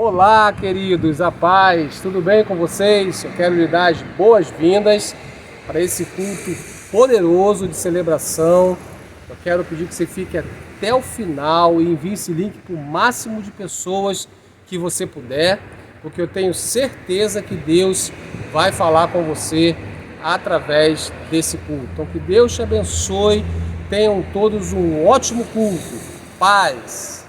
Olá, queridos, a paz, tudo bem com vocês? Eu quero lhe dar as boas-vindas para esse culto poderoso de celebração. Eu quero pedir que você fique até o final e envie esse link para o máximo de pessoas que você puder, porque eu tenho certeza que Deus vai falar com você através desse culto. Então, que Deus te abençoe, tenham todos um ótimo culto. Paz!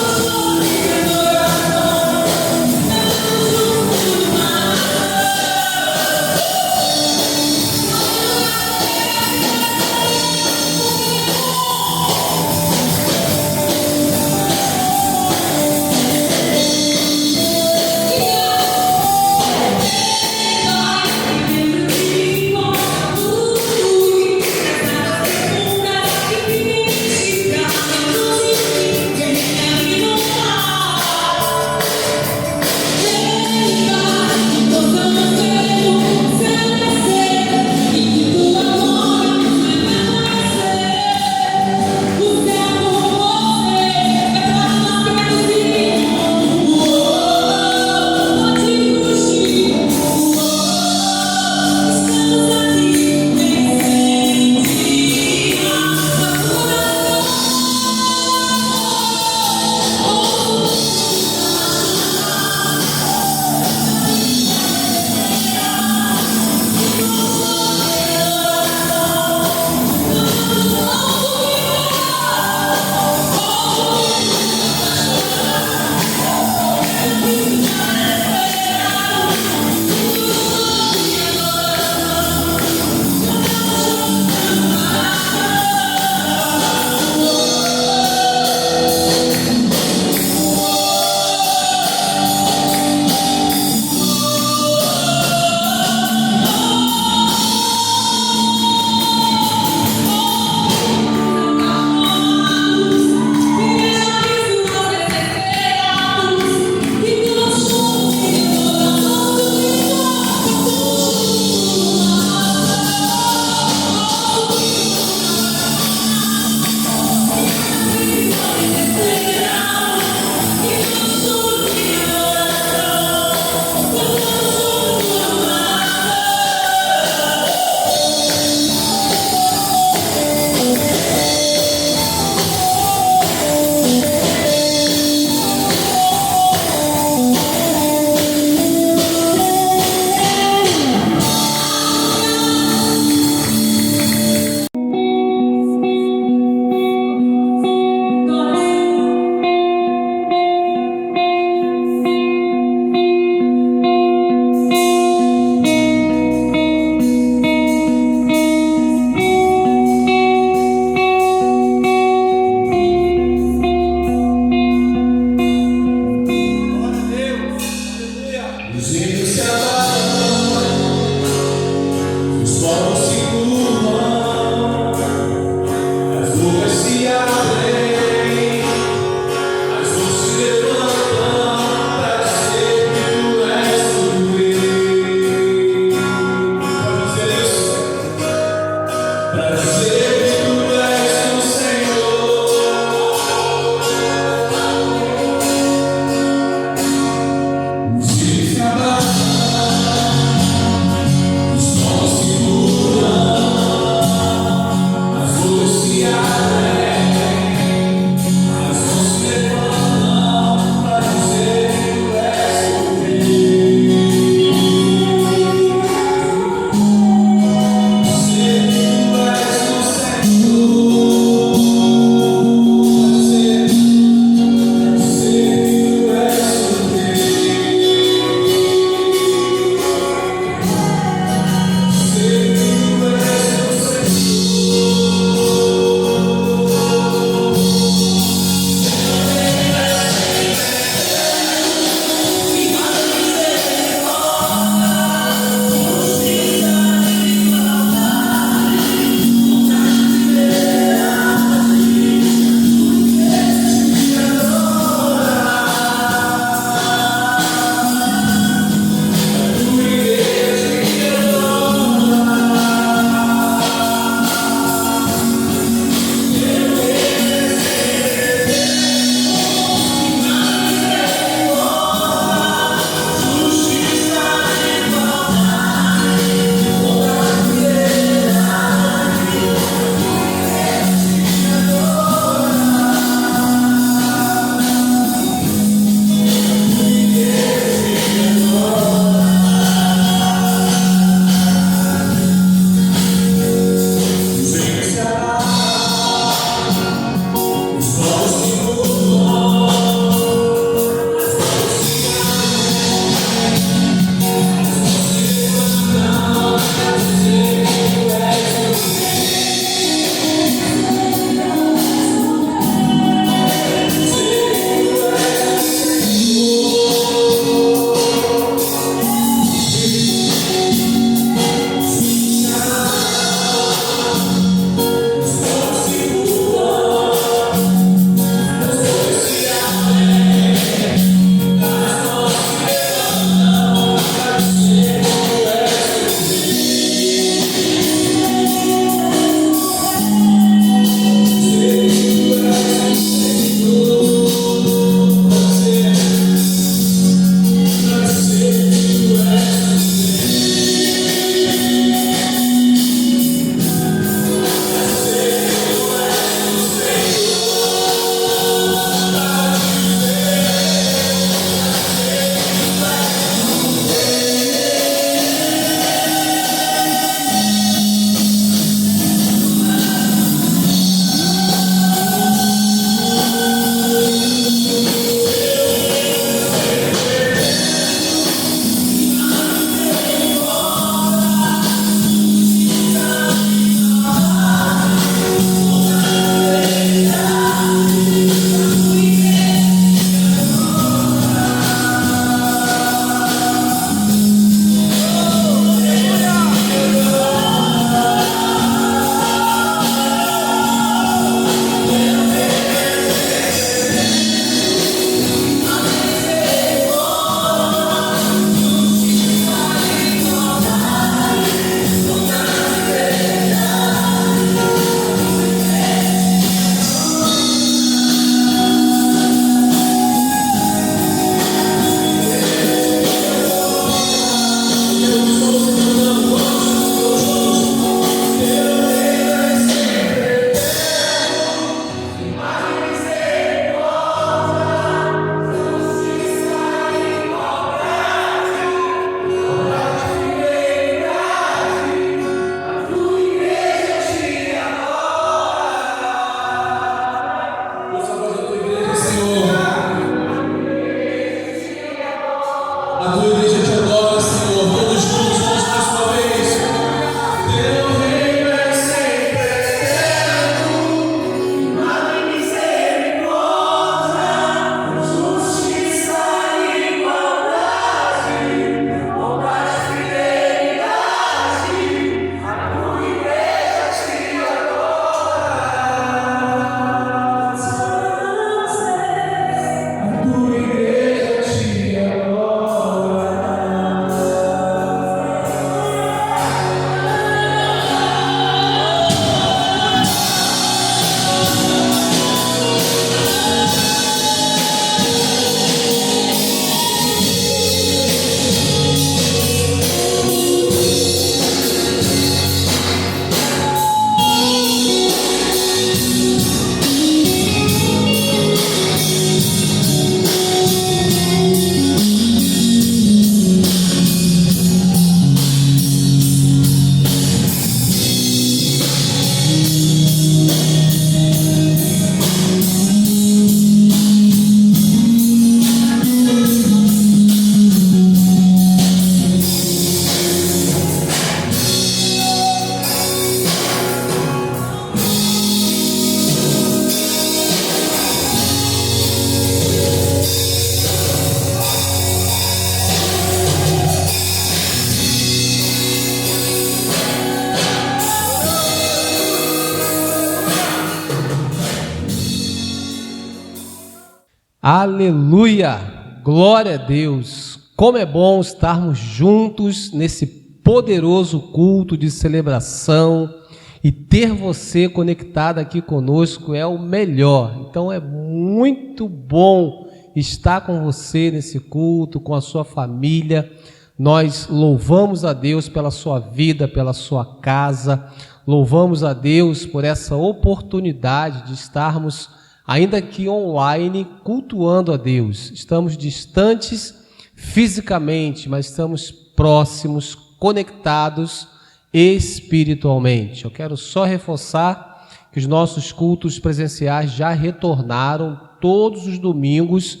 Aleluia! Glória a Deus! Como é bom estarmos juntos nesse poderoso culto de celebração e ter você conectado aqui conosco é o melhor. Então é muito bom estar com você nesse culto, com a sua família. Nós louvamos a Deus pela sua vida, pela sua casa. Louvamos a Deus por essa oportunidade de estarmos ainda que online, cultuando a Deus. Estamos distantes fisicamente, mas estamos próximos, conectados espiritualmente. Eu quero só reforçar que os nossos cultos presenciais já retornaram todos os domingos,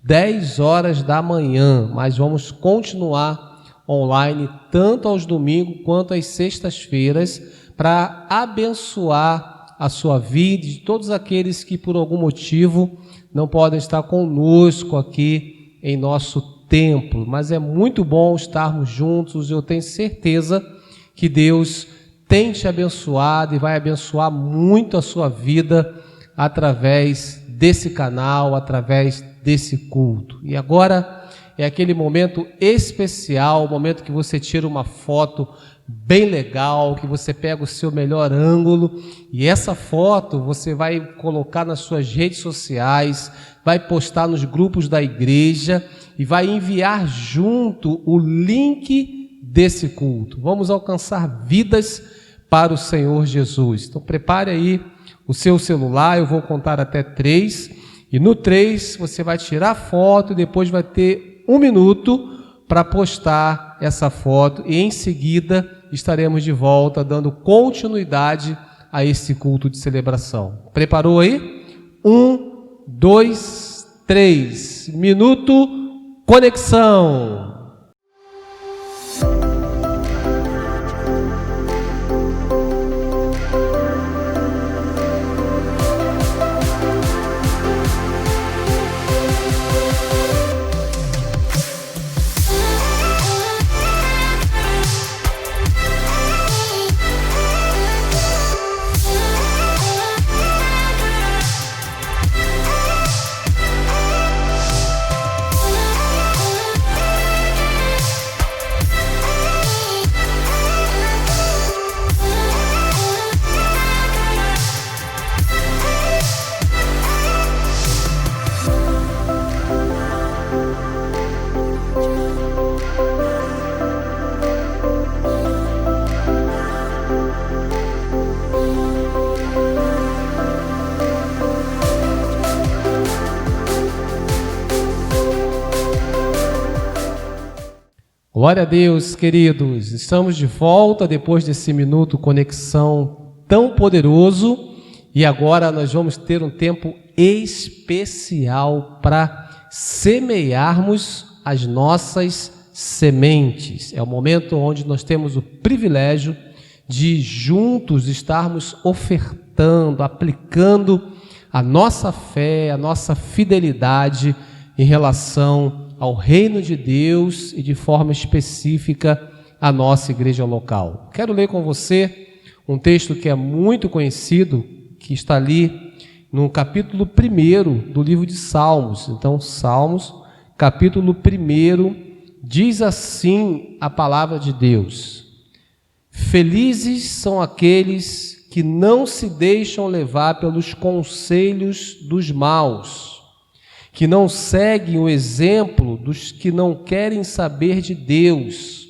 10 horas da manhã, mas vamos continuar online tanto aos domingos quanto às sextas-feiras para abençoar a sua vida e de todos aqueles que por algum motivo não podem estar conosco aqui em nosso templo, mas é muito bom estarmos juntos. Eu tenho certeza que Deus tem te abençoado e vai abençoar muito a sua vida através desse canal, através desse culto. E agora é aquele momento especial, o momento que você tira uma foto bem legal, que você pega o seu melhor ângulo e essa foto você vai colocar nas suas redes sociais, vai postar nos grupos da igreja e vai enviar junto o link desse culto. Vamos alcançar vidas para o Senhor Jesus. Então prepare aí o seu celular, eu vou contar até 3 e no 3 você vai tirar a foto e depois vai ter 1 minuto para postar essa foto e em seguida estaremos de volta dando continuidade a esse culto de celebração. Preparou aí? 1, 2, 3. Minuto, conexão. Glória a Deus, queridos. Estamos de volta depois desse minuto conexão tão poderoso e agora nós vamos ter um tempo especial para semearmos as nossas sementes. É o momento onde nós temos o privilégio de juntos estarmos ofertando, aplicando a nossa fé, a nossa fidelidade em relação ao reino de Deus e de forma específica a nossa igreja local. Quero ler com você um texto que é muito conhecido, que está ali no capítulo 1 do livro de Salmos. Então, Salmos, capítulo 1, diz assim a palavra de Deus: felizes são aqueles que não se deixam levar pelos conselhos dos maus, que não seguem o exemplo dos que não querem saber de Deus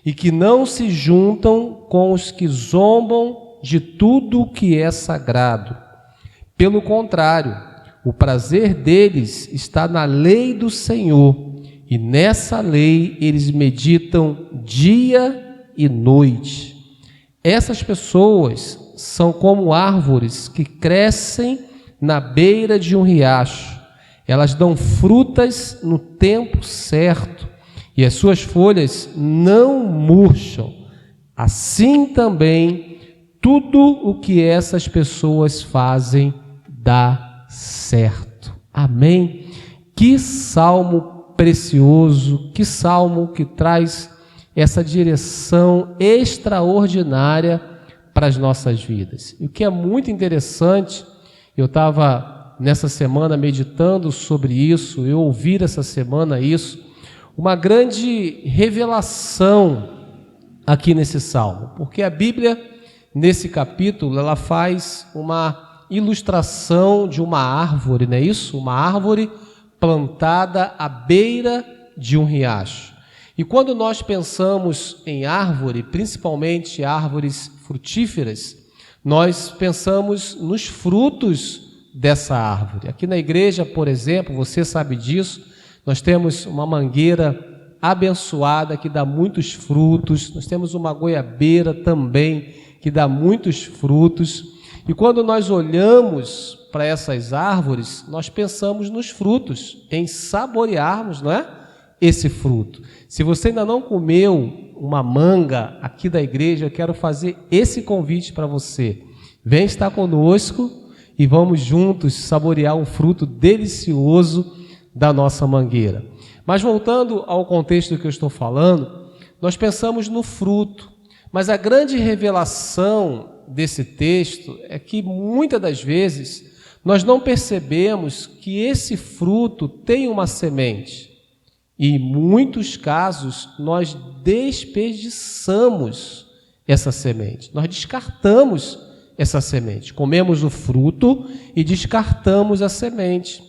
e que não se juntam com os que zombam de tudo o que é sagrado. Pelo contrário, o prazer deles está na lei do Senhor e nessa lei eles meditam dia e noite. Essas pessoas são como árvores que crescem na beira de um riacho. Elas dão frutas no tempo certo e as suas folhas não murcham. Assim também, tudo o que essas pessoas fazem dá certo. Amém? Que salmo precioso, que salmo que traz essa direção extraordinária para as nossas vidas. E o que é muito interessante, eu estava nessa semana meditando sobre isso, eu ouvi essa semana isso, uma grande revelação aqui nesse salmo, porque a Bíblia, nesse capítulo, ela faz uma ilustração de uma árvore, não é isso? Uma árvore plantada à beira de um riacho. E quando nós pensamos em árvore, principalmente árvores frutíferas, nós pensamos nos frutos dessa árvore. Aqui na igreja, por exemplo, você sabe disso, nós temos uma mangueira abençoada que dá muitos frutos, nós temos uma goiabeira também que dá muitos frutos, e quando nós olhamos para essas árvores, nós pensamos nos frutos, em saborearmos, não é? Esse fruto. Se você ainda não comeu uma manga aqui da igreja, eu quero fazer esse convite para você. Vem estar conosco e vamos juntos saborear um fruto delicioso da nossa mangueira. Mas voltando ao contexto que eu estou falando, nós pensamos no fruto, mas a grande revelação desse texto é que muitas das vezes nós não percebemos que esse fruto tem uma semente. E em muitos casos nós desperdiçamos essa semente, nós descartamos essa semente, comemos o fruto e descartamos a semente.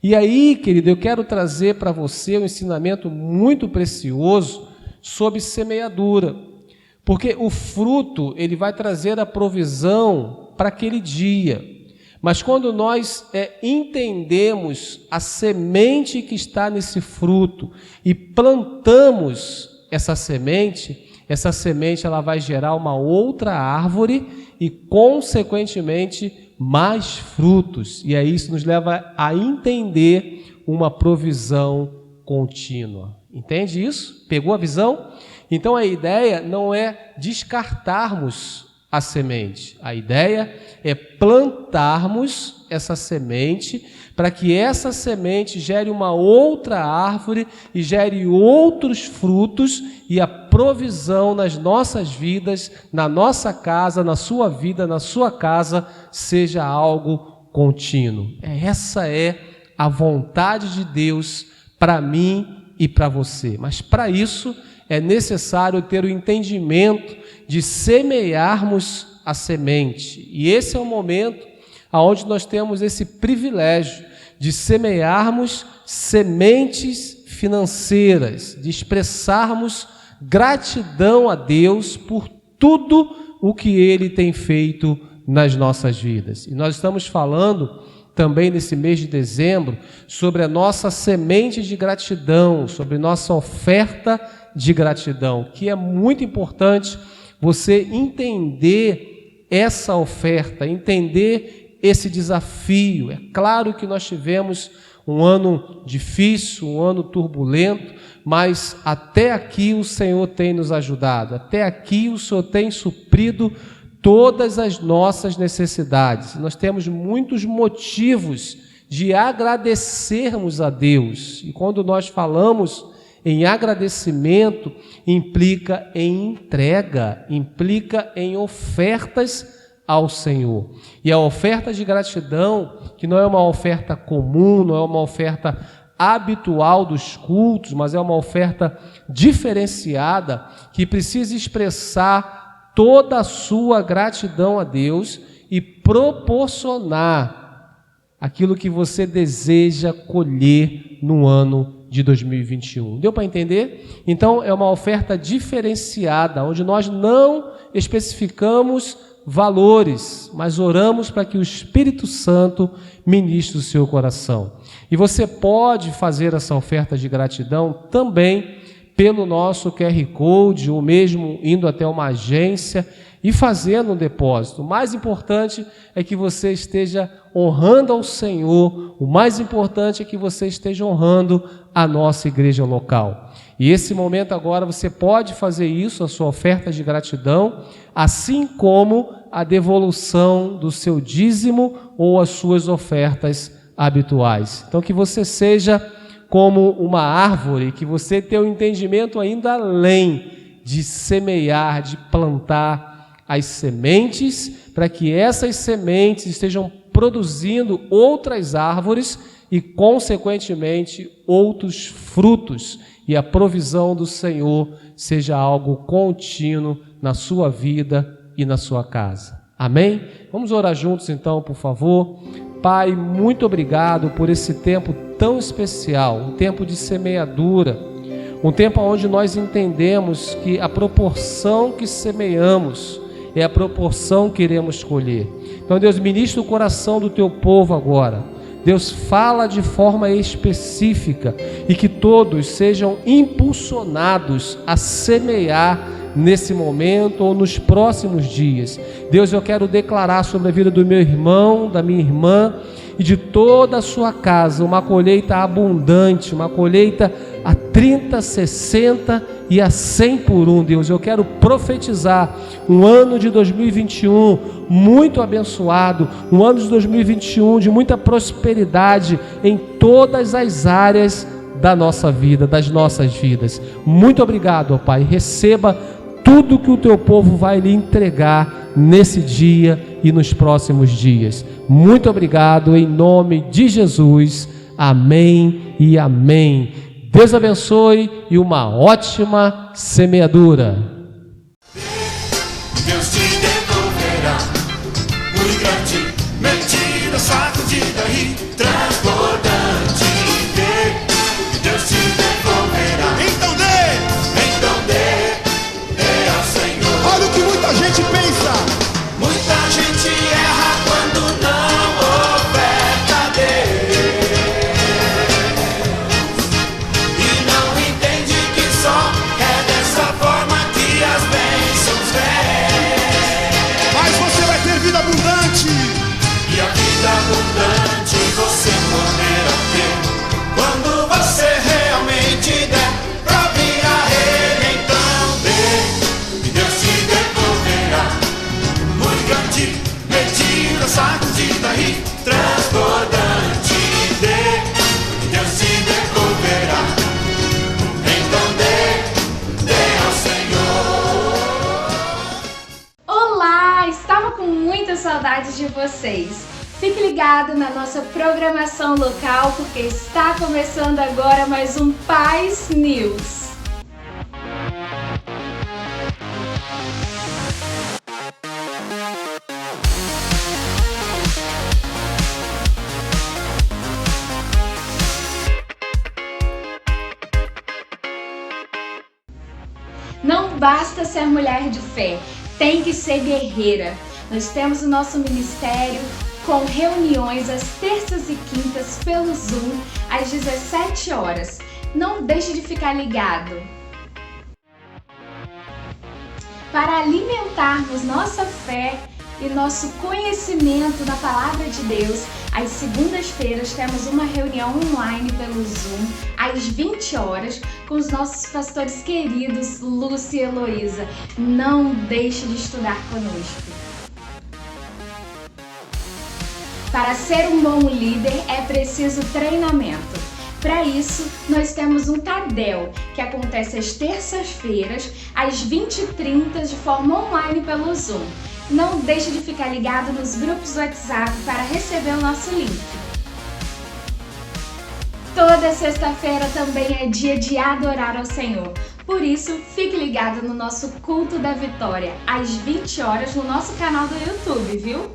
E aí, querido, eu quero trazer para você um ensinamento muito precioso sobre semeadura, porque o fruto ele vai trazer a provisão para aquele dia, mas quando nós entendemos a semente que está nesse fruto e plantamos essa semente ela vai gerar uma outra árvore e, consequentemente, mais frutos. E aí isso nos leva a entender uma provisão contínua. Entende isso? Pegou a visão? Então a ideia não é descartarmos a semente. A ideia é plantarmos essa semente para que essa semente gere uma outra árvore e gere outros frutos e a provisão nas nossas vidas, na nossa casa, na sua vida, na sua casa, seja algo contínuo. Essa é a vontade de Deus para mim e para você. Mas para isso é necessário ter o entendimento de semearmos a semente. E esse é o momento onde nós temos esse privilégio de semearmos sementes financeiras, de expressarmos gratidão a Deus por tudo o que Ele tem feito nas nossas vidas. E nós estamos falando também nesse mês de dezembro sobre a nossa semente de gratidão, sobre nossa oferta de gratidão, que é muito importante você entender essa oferta, entender esse desafio. É claro que nós tivemos um ano difícil, um ano turbulento, mas até aqui o Senhor tem nos ajudado, até aqui o Senhor tem suprido todas as nossas necessidades. Nós temos muitos motivos de agradecermos a Deus, e quando nós falamos em agradecimento, implica em entrega, implica em ofertas ao Senhor. E a oferta de gratidão, que não é uma oferta comum, não é uma oferta habitual dos cultos, mas é uma oferta diferenciada, que precisa expressar toda a sua gratidão a Deus e proporcionar aquilo que você deseja colher no ano de 2021. Deu para entender? Então, é uma oferta diferenciada, onde nós não especificamos valores, mas oramos para que o Espírito Santo ministre o seu coração. E você pode fazer essa oferta de gratidão também pelo nosso QR Code, ou mesmo indo até uma agência e fazendo um depósito. O mais importante é que você esteja honrando ao Senhor, o mais importante é que você esteja honrando a nossa igreja local. E esse momento agora você pode fazer isso, a sua oferta de gratidão, assim como a devolução do seu dízimo ou as suas ofertas habituais. Então que você seja como uma árvore, que você tenha um entendimento ainda além de semear, de plantar as sementes, para que essas sementes estejam produzindo outras árvores e, consequentemente, outros frutos, e a provisão do Senhor seja algo contínuo na sua vida e na sua casa. Amém? Vamos orar juntos então, por favor. Pai, muito obrigado por esse tempo tão especial, um tempo de semeadura, um tempo onde nós entendemos que a proporção que semeamos é a proporção que iremos colher. Então, Deus, ministra o coração do teu povo agora. Deus, fala de forma específica e que todos sejam impulsionados a semear nesse momento ou nos próximos dias. Deus, eu quero declarar sobre a vida do meu irmão, da minha irmã e de toda a sua casa uma colheita abundante, uma colheita a 30, 60 e a 100 por um. Deus, eu quero profetizar um ano de 2021 muito abençoado, um ano de 2021 de muita prosperidade em todas as áreas da nossa vida, das nossas vidas. Muito obrigado, ó Pai. Receba tudo que o teu povo vai lhe entregar nesse dia e nos próximos dias. Muito obrigado, em nome de Jesus. Amém e amém. Deus abençoe e uma ótima semeadura. Deus te devolverá muito grande, mentira, sacudida e transbordante. Deus te devolverá. Então dê ao Senhor. Olha o que muita gente pensa. Muita gente erra quando não oferta a Deus e não entende que só é dessa forma que as bênçãos vêm. Mas você vai ter vida abundante, e a vida abundante você poderá ter quando você realmente der pra vir a Ele. Então dê, e Deus te devolverá muito grande, medida, sacudida e transbordante. Dê, e Deus te devolverá. Então dê ao Senhor. Olá, estava com muita saudade de vocês. Fique ligado na nossa programação local, porque está começando agora mais um Paz News. Não basta ser mulher de fé, tem que ser guerreira. Nós temos o nosso ministério com reuniões às terças e quintas pelo Zoom, às 17 horas. Não deixe de ficar ligado. Para alimentarmos nossa fé e nosso conhecimento na Palavra de Deus, às segundas-feiras temos uma reunião online pelo Zoom, às 20 horas, com os nossos pastores queridos, Lúcia e Heloísa. Não deixe de estudar conosco. Para ser um bom líder é preciso treinamento. Para isso, nós temos um Tadel, que acontece às terças-feiras, às 20h30, de forma online pelo Zoom. Não deixe de ficar ligado nos grupos do WhatsApp para receber o nosso link. Toda sexta-feira também é dia de adorar ao Senhor. Por isso, fique ligado no nosso Culto da Vitória, às 20 horas, no nosso canal do YouTube, viu?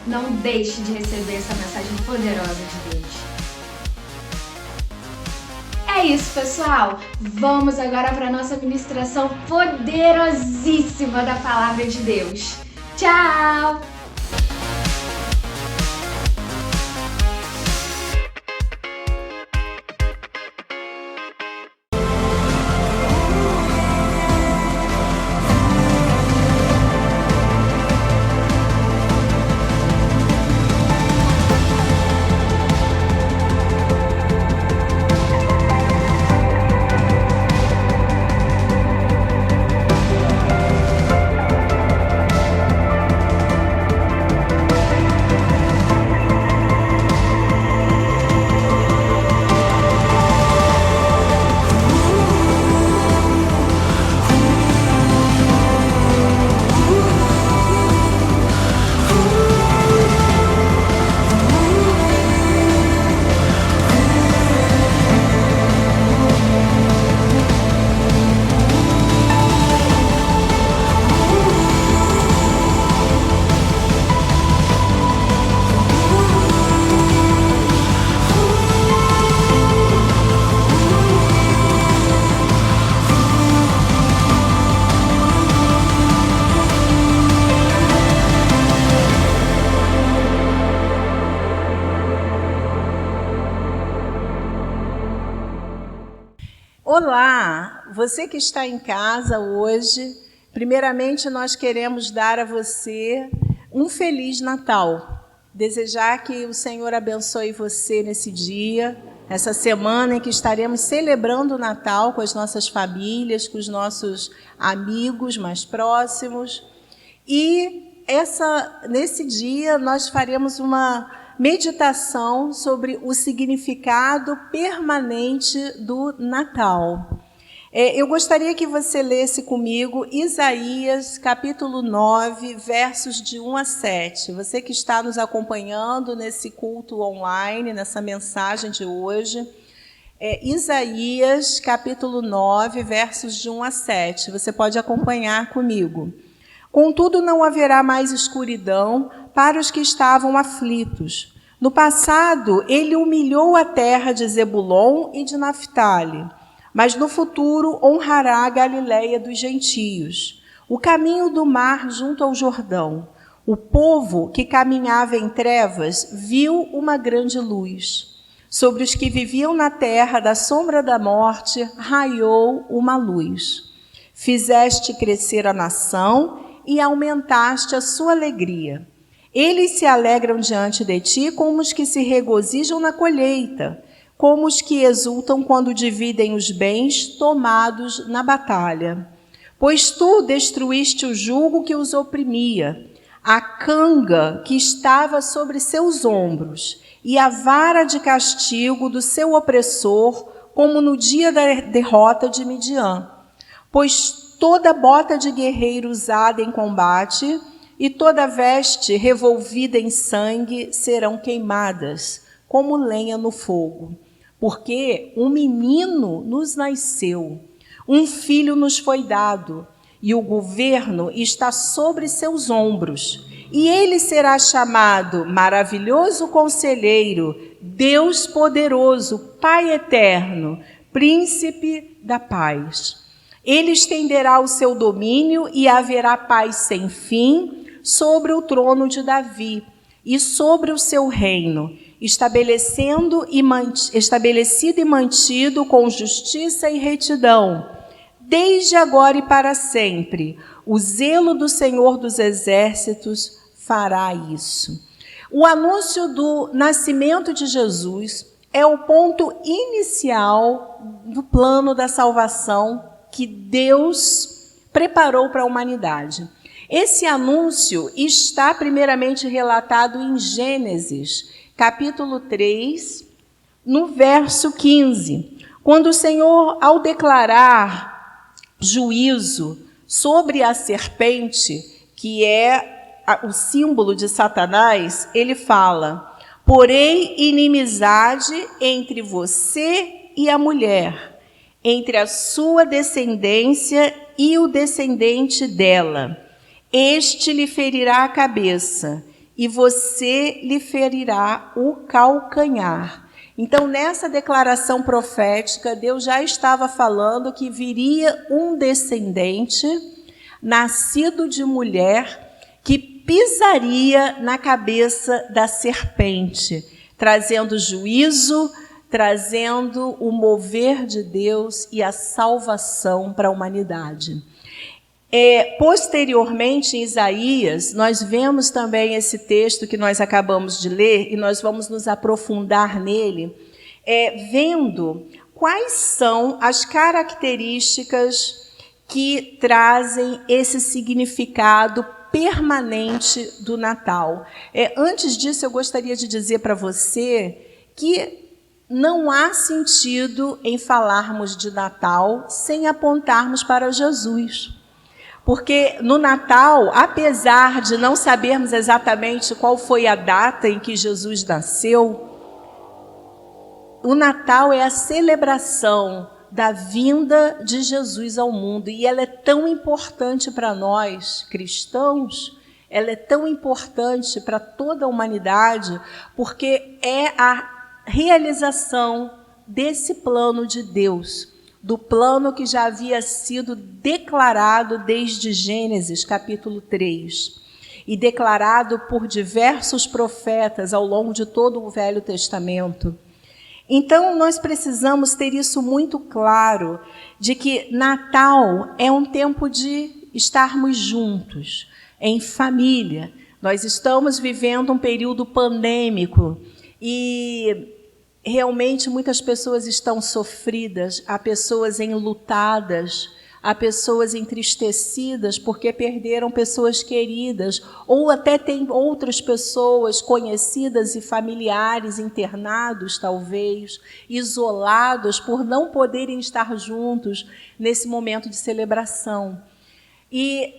Não deixe de receber essa mensagem poderosa de Deus. É isso, pessoal. Vamos agora para a nossa ministração poderosíssima da Palavra de Deus. Tchau! Olá, você que está em casa hoje, primeiramente nós queremos dar a você um Feliz Natal. Desejar que o Senhor abençoe você nesse dia, essa semana em que estaremos celebrando o Natal com as nossas famílias, com os nossos amigos mais próximos. E nesse dia nós faremos uma meditação sobre o significado permanente do Natal. Eu gostaria que você lesse comigo Isaías, capítulo 9, versos de 1 a 7. Você que está nos acompanhando nesse culto online, nessa mensagem de hoje, Isaías, capítulo 9, versos de 1 a 7. Você pode acompanhar comigo. Contudo, não haverá mais escuridão para os que estavam aflitos. No passado, ele humilhou a terra de Zebulon e de Naftali, mas no futuro honrará a Galileia dos gentios, o caminho do mar junto ao Jordão. O povo que caminhava em trevas viu uma grande luz. Sobre os que viviam na terra da sombra da morte, raiou uma luz. Fizeste crescer a nação e aumentaste a sua alegria. Eles se alegram diante de ti como os que se regozijam na colheita, como os que exultam quando dividem os bens tomados na batalha. Pois tu destruíste o jugo que os oprimia, a canga que estava sobre seus ombros, e a vara de castigo do seu opressor, como no dia da derrota de Midian. Pois toda bota de guerreiro usada em combate e toda veste revolvida em sangue serão queimadas, como lenha no fogo. Porque um menino nos nasceu, um filho nos foi dado, e o governo está sobre seus ombros. E ele será chamado Maravilhoso Conselheiro, Deus Poderoso, Pai Eterno, Príncipe da Paz. Ele estenderá o seu domínio e haverá paz sem fim sobre o trono de Davi e sobre o seu reino, estabelecido e mantido com justiça e retidão, desde agora e para sempre. O zelo do Senhor dos Exércitos fará isso. O anúncio do nascimento de Jesus é o ponto inicial do plano da salvação que Deus preparou para a humanidade. Esse anúncio está primeiramente relatado em Gênesis, capítulo 3, no verso 15, quando o Senhor, ao declarar juízo sobre a serpente, que é o símbolo de Satanás, ele fala: porém inimizade entre você e a mulher, entre a sua descendência e o descendente dela. Este lhe ferirá a cabeça, e você lhe ferirá o calcanhar. Então, nessa declaração profética, Deus já estava falando que viria um descendente, nascido de mulher, que pisaria na cabeça da serpente, trazendo juízo, trazendo o mover de Deus e a salvação para a humanidade. Posteriormente, em Isaías, nós vemos também esse texto que nós acabamos de ler, e nós vamos nos aprofundar nele, vendo quais são as características que trazem esse significado permanente do Natal. Antes disso, eu gostaria de dizer para você que não há sentido em falarmos de Natal sem apontarmos para Jesus. Porque no Natal, apesar de não sabermos exatamente qual foi a data em que Jesus nasceu, o Natal é a celebração da vinda de Jesus ao mundo. E ela é tão importante para nós, cristãos, ela é tão importante para toda a humanidade, porque é a realização desse plano de Deus, do plano que já havia sido declarado desde Gênesis, capítulo 3, e declarado por diversos profetas ao longo de todo o Velho Testamento. Então, nós precisamos ter isso muito claro, de que Natal é um tempo de estarmos juntos, em família. Nós estamos vivendo um período pandêmico e realmente muitas pessoas estão sofridas, há pessoas enlutadas, há pessoas entristecidas porque perderam pessoas queridas, ou até tem outras pessoas conhecidas e familiares internados, talvez, isolados por não poderem estar juntos nesse momento de celebração. E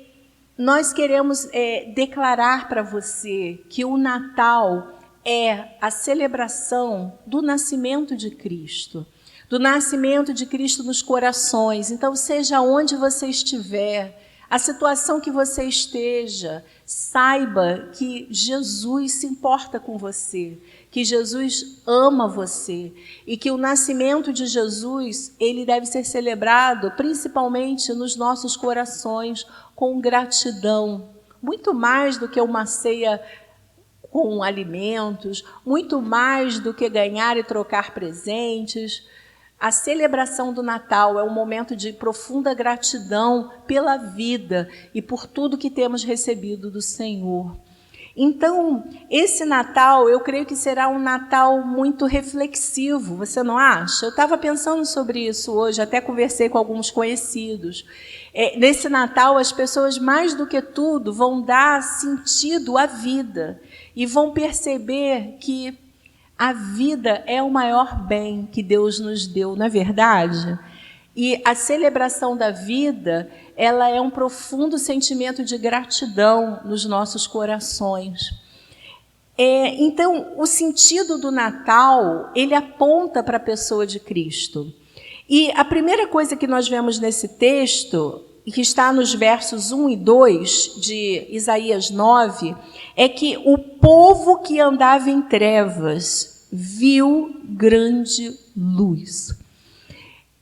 nós queremos declarar para você que o Natal é a celebração do nascimento de Cristo. Do nascimento de Cristo nos corações. Então, seja onde você estiver, a situação que você esteja, saiba que Jesus se importa com você, que Jesus ama você e que o nascimento de Jesus, ele deve ser celebrado principalmente nos nossos corações com gratidão, muito mais do que uma ceia com alimentos, muito mais do que ganhar e trocar presentes. A celebração do Natal é um momento de profunda gratidão pela vida e por tudo que temos recebido do Senhor. Então, esse Natal, eu creio que será um Natal muito reflexivo, você não acha? Eu estava pensando sobre isso hoje, até conversei com alguns conhecidos. Nesse Natal, as pessoas, mais do que tudo, vão dar sentido à vida e vão perceber que a vida é o maior bem que Deus nos deu, não é verdade? E a celebração da vida, ela é um profundo sentimento de gratidão nos nossos corações. Então, o sentido do Natal, ele aponta para a pessoa de Cristo. E a primeira coisa que nós vemos nesse texto, que está nos versos 1 e 2 de Isaías 9, é que o povo que andava em trevas viu grande luz.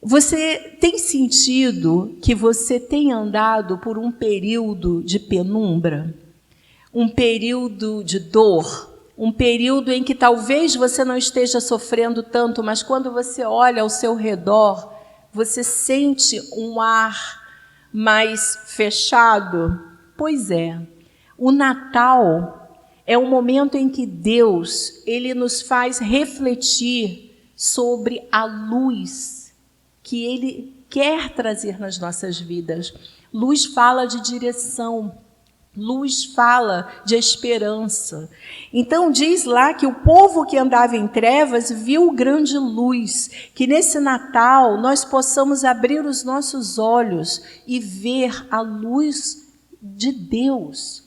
Você tem sentido que você tem andado por um período de penumbra, um período de dor, um período em que talvez você não esteja sofrendo tanto, mas quando você olha ao seu redor, você sente um ar mais fechado? Pois é, o Natal é um momento em que Deus, ele nos faz refletir sobre a luz que ele quer trazer nas nossas vidas. Luz fala de direção, luz fala de esperança. Então diz lá que o povo que andava em trevas viu grande luz, que nesse Natal nós possamos abrir os nossos olhos e ver a luz de Deus.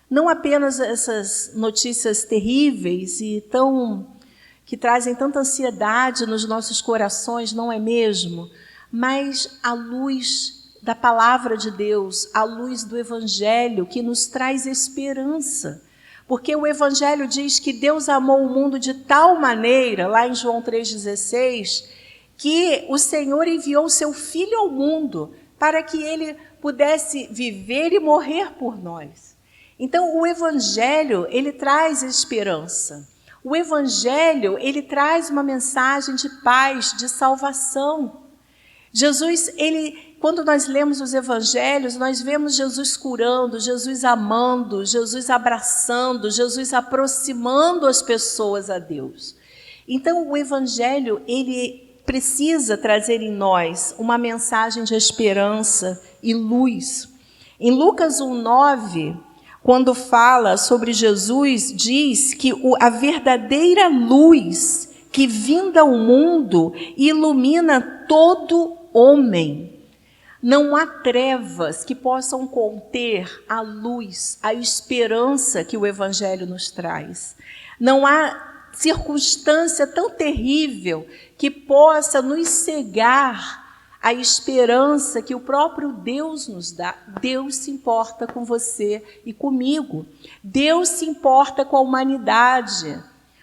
Não apenas essas notícias terríveis e que trazem tanta ansiedade nos nossos corações, não é mesmo? Mas a luz da palavra de Deus, a luz do Evangelho, que nos traz esperança. Porque o Evangelho diz que Deus amou o mundo de tal maneira, lá em João 3,16, que o Senhor enviou o seu Filho ao mundo para que ele pudesse viver e morrer por nós. Então, o Evangelho, ele traz esperança. O Evangelho, ele traz uma mensagem de paz, de salvação. Jesus, quando nós lemos os Evangelhos, nós vemos Jesus curando, Jesus amando, Jesus abraçando, Jesus aproximando as pessoas a Deus. Então, o Evangelho, ele precisa trazer em nós uma mensagem de esperança e luz. Em Lucas 1,9, quando fala sobre Jesus, diz que a verdadeira luz que vinda ao mundo ilumina todo homem. Não há trevas que possam conter a luz, a esperança que o Evangelho nos traz. Não há circunstância tão terrível que possa nos cegar a esperança que o próprio Deus nos dá. Deus se importa com você e comigo. Deus se importa com a humanidade.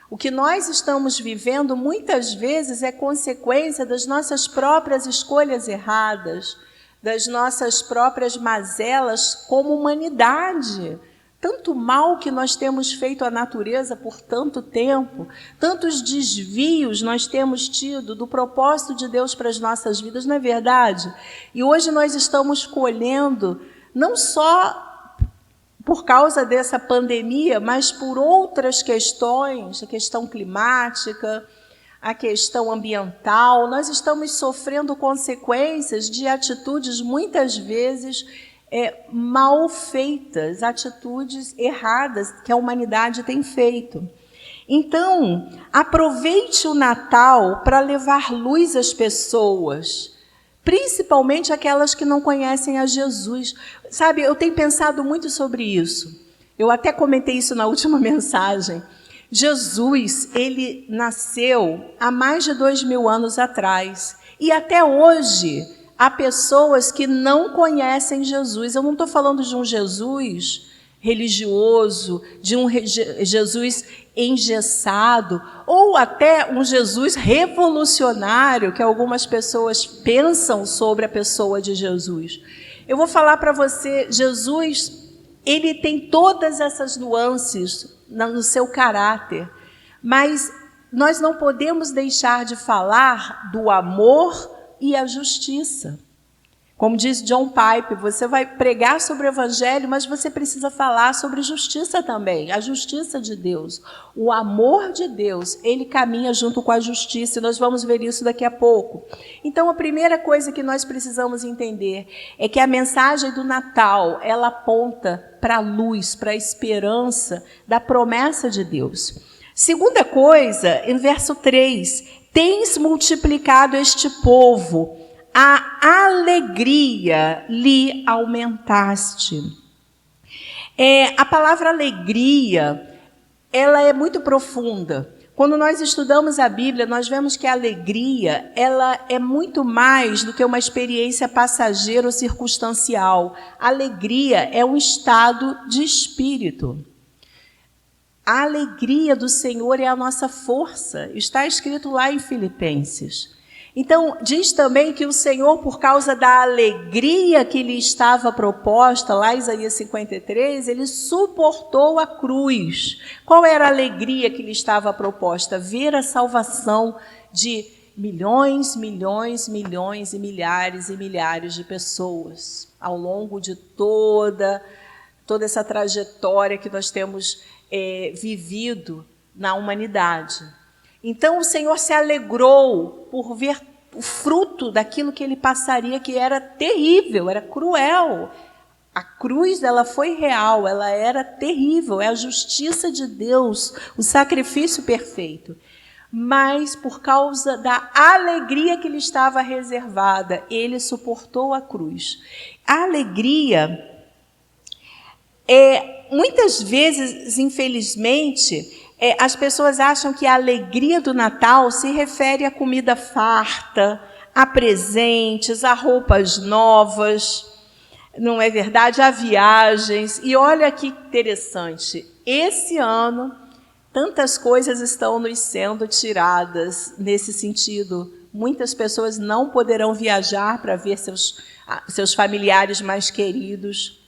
O que nós estamos vivendo muitas vezes é consequência das nossas próprias escolhas erradas, das nossas próprias mazelas como humanidade. tanto mal que nós temos feito à natureza por tanto tempo, tantos desvios nós temos tido do propósito de Deus para as nossas vidas, não é verdade? E hoje nós estamos colhendo, não só por causa dessa pandemia, mas por outras questões, a questão climática, a questão ambiental, nós estamos sofrendo consequências de atitudes muitas vezes mal feitas, atitudes erradas que a humanidade tem feito. Então, aproveite o Natal para levar luz às pessoas, principalmente aquelas que não conhecem a Jesus. Sabe, eu tenho pensado muito sobre isso. Eu até comentei isso na última mensagem. Jesus, ele nasceu há mais de 2000 anos atrás. E até hoje, há pessoas que não conhecem Jesus. Eu não estou falando de um Jesus religioso, de um Jesus engessado, ou até um Jesus revolucionário, que algumas pessoas pensam sobre a pessoa de Jesus. Eu vou falar para você, Jesus, ele tem todas essas nuances no seu caráter, mas nós não podemos deixar de falar do amor e a justiça. Como diz John Piper, você vai pregar sobre o Evangelho, mas você precisa falar sobre justiça também, a justiça de Deus. O amor de Deus, ele caminha junto com a justiça, e nós vamos ver isso daqui a pouco. Então, a primeira coisa que nós precisamos entender é que a mensagem do Natal, ela aponta para a luz, para a esperança da promessa de Deus. Segunda coisa, em verso 3, tens multiplicado este povo, a alegria lhe aumentaste. A palavra alegria, ela é muito profunda. Quando nós estudamos a Bíblia, nós vemos que a alegria, ela é muito mais do que uma experiência passageira ou circunstancial. A alegria é um estado de espírito. A alegria do Senhor é a nossa força. Está escrito lá em Filipenses. Então, diz também que o Senhor, por causa da alegria que lhe estava proposta, lá em Isaías 53, ele suportou a cruz. Qual era a alegria que lhe estava proposta? Ver a salvação de milhões, milhões, milhões e milhares de pessoas ao longo de toda essa trajetória que nós temos vivido na humanidade. Então o Senhor se alegrou por ver o fruto daquilo que ele passaria, que era terrível, era cruel. A cruz, ela foi real, ela era terrível, é a justiça de Deus, o sacrifício perfeito. Mas por causa da alegria que lhe estava reservada, ele suportou a cruz. A alegria muitas vezes, infelizmente, as pessoas acham que a alegria do Natal se refere à comida farta, a presentes, a roupas novas, não é verdade? A viagens. E olha que interessante, esse ano, tantas coisas estão nos sendo tiradas nesse sentido. Muitas pessoas não poderão viajar para ver seus familiares mais queridos.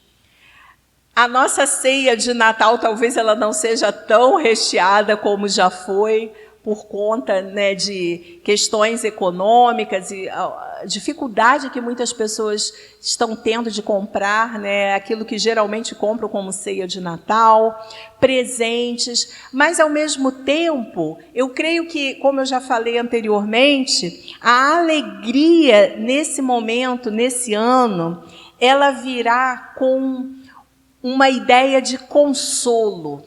A nossa ceia de Natal, talvez ela não seja tão recheada como já foi, por conta, de questões econômicas e a dificuldade que muitas pessoas estão tendo de comprar, aquilo que geralmente compram como ceia de Natal, presentes. Mas, ao mesmo tempo, eu creio que, como eu já falei anteriormente, a alegria nesse momento, nesse ano, ela virá com uma ideia de consolo,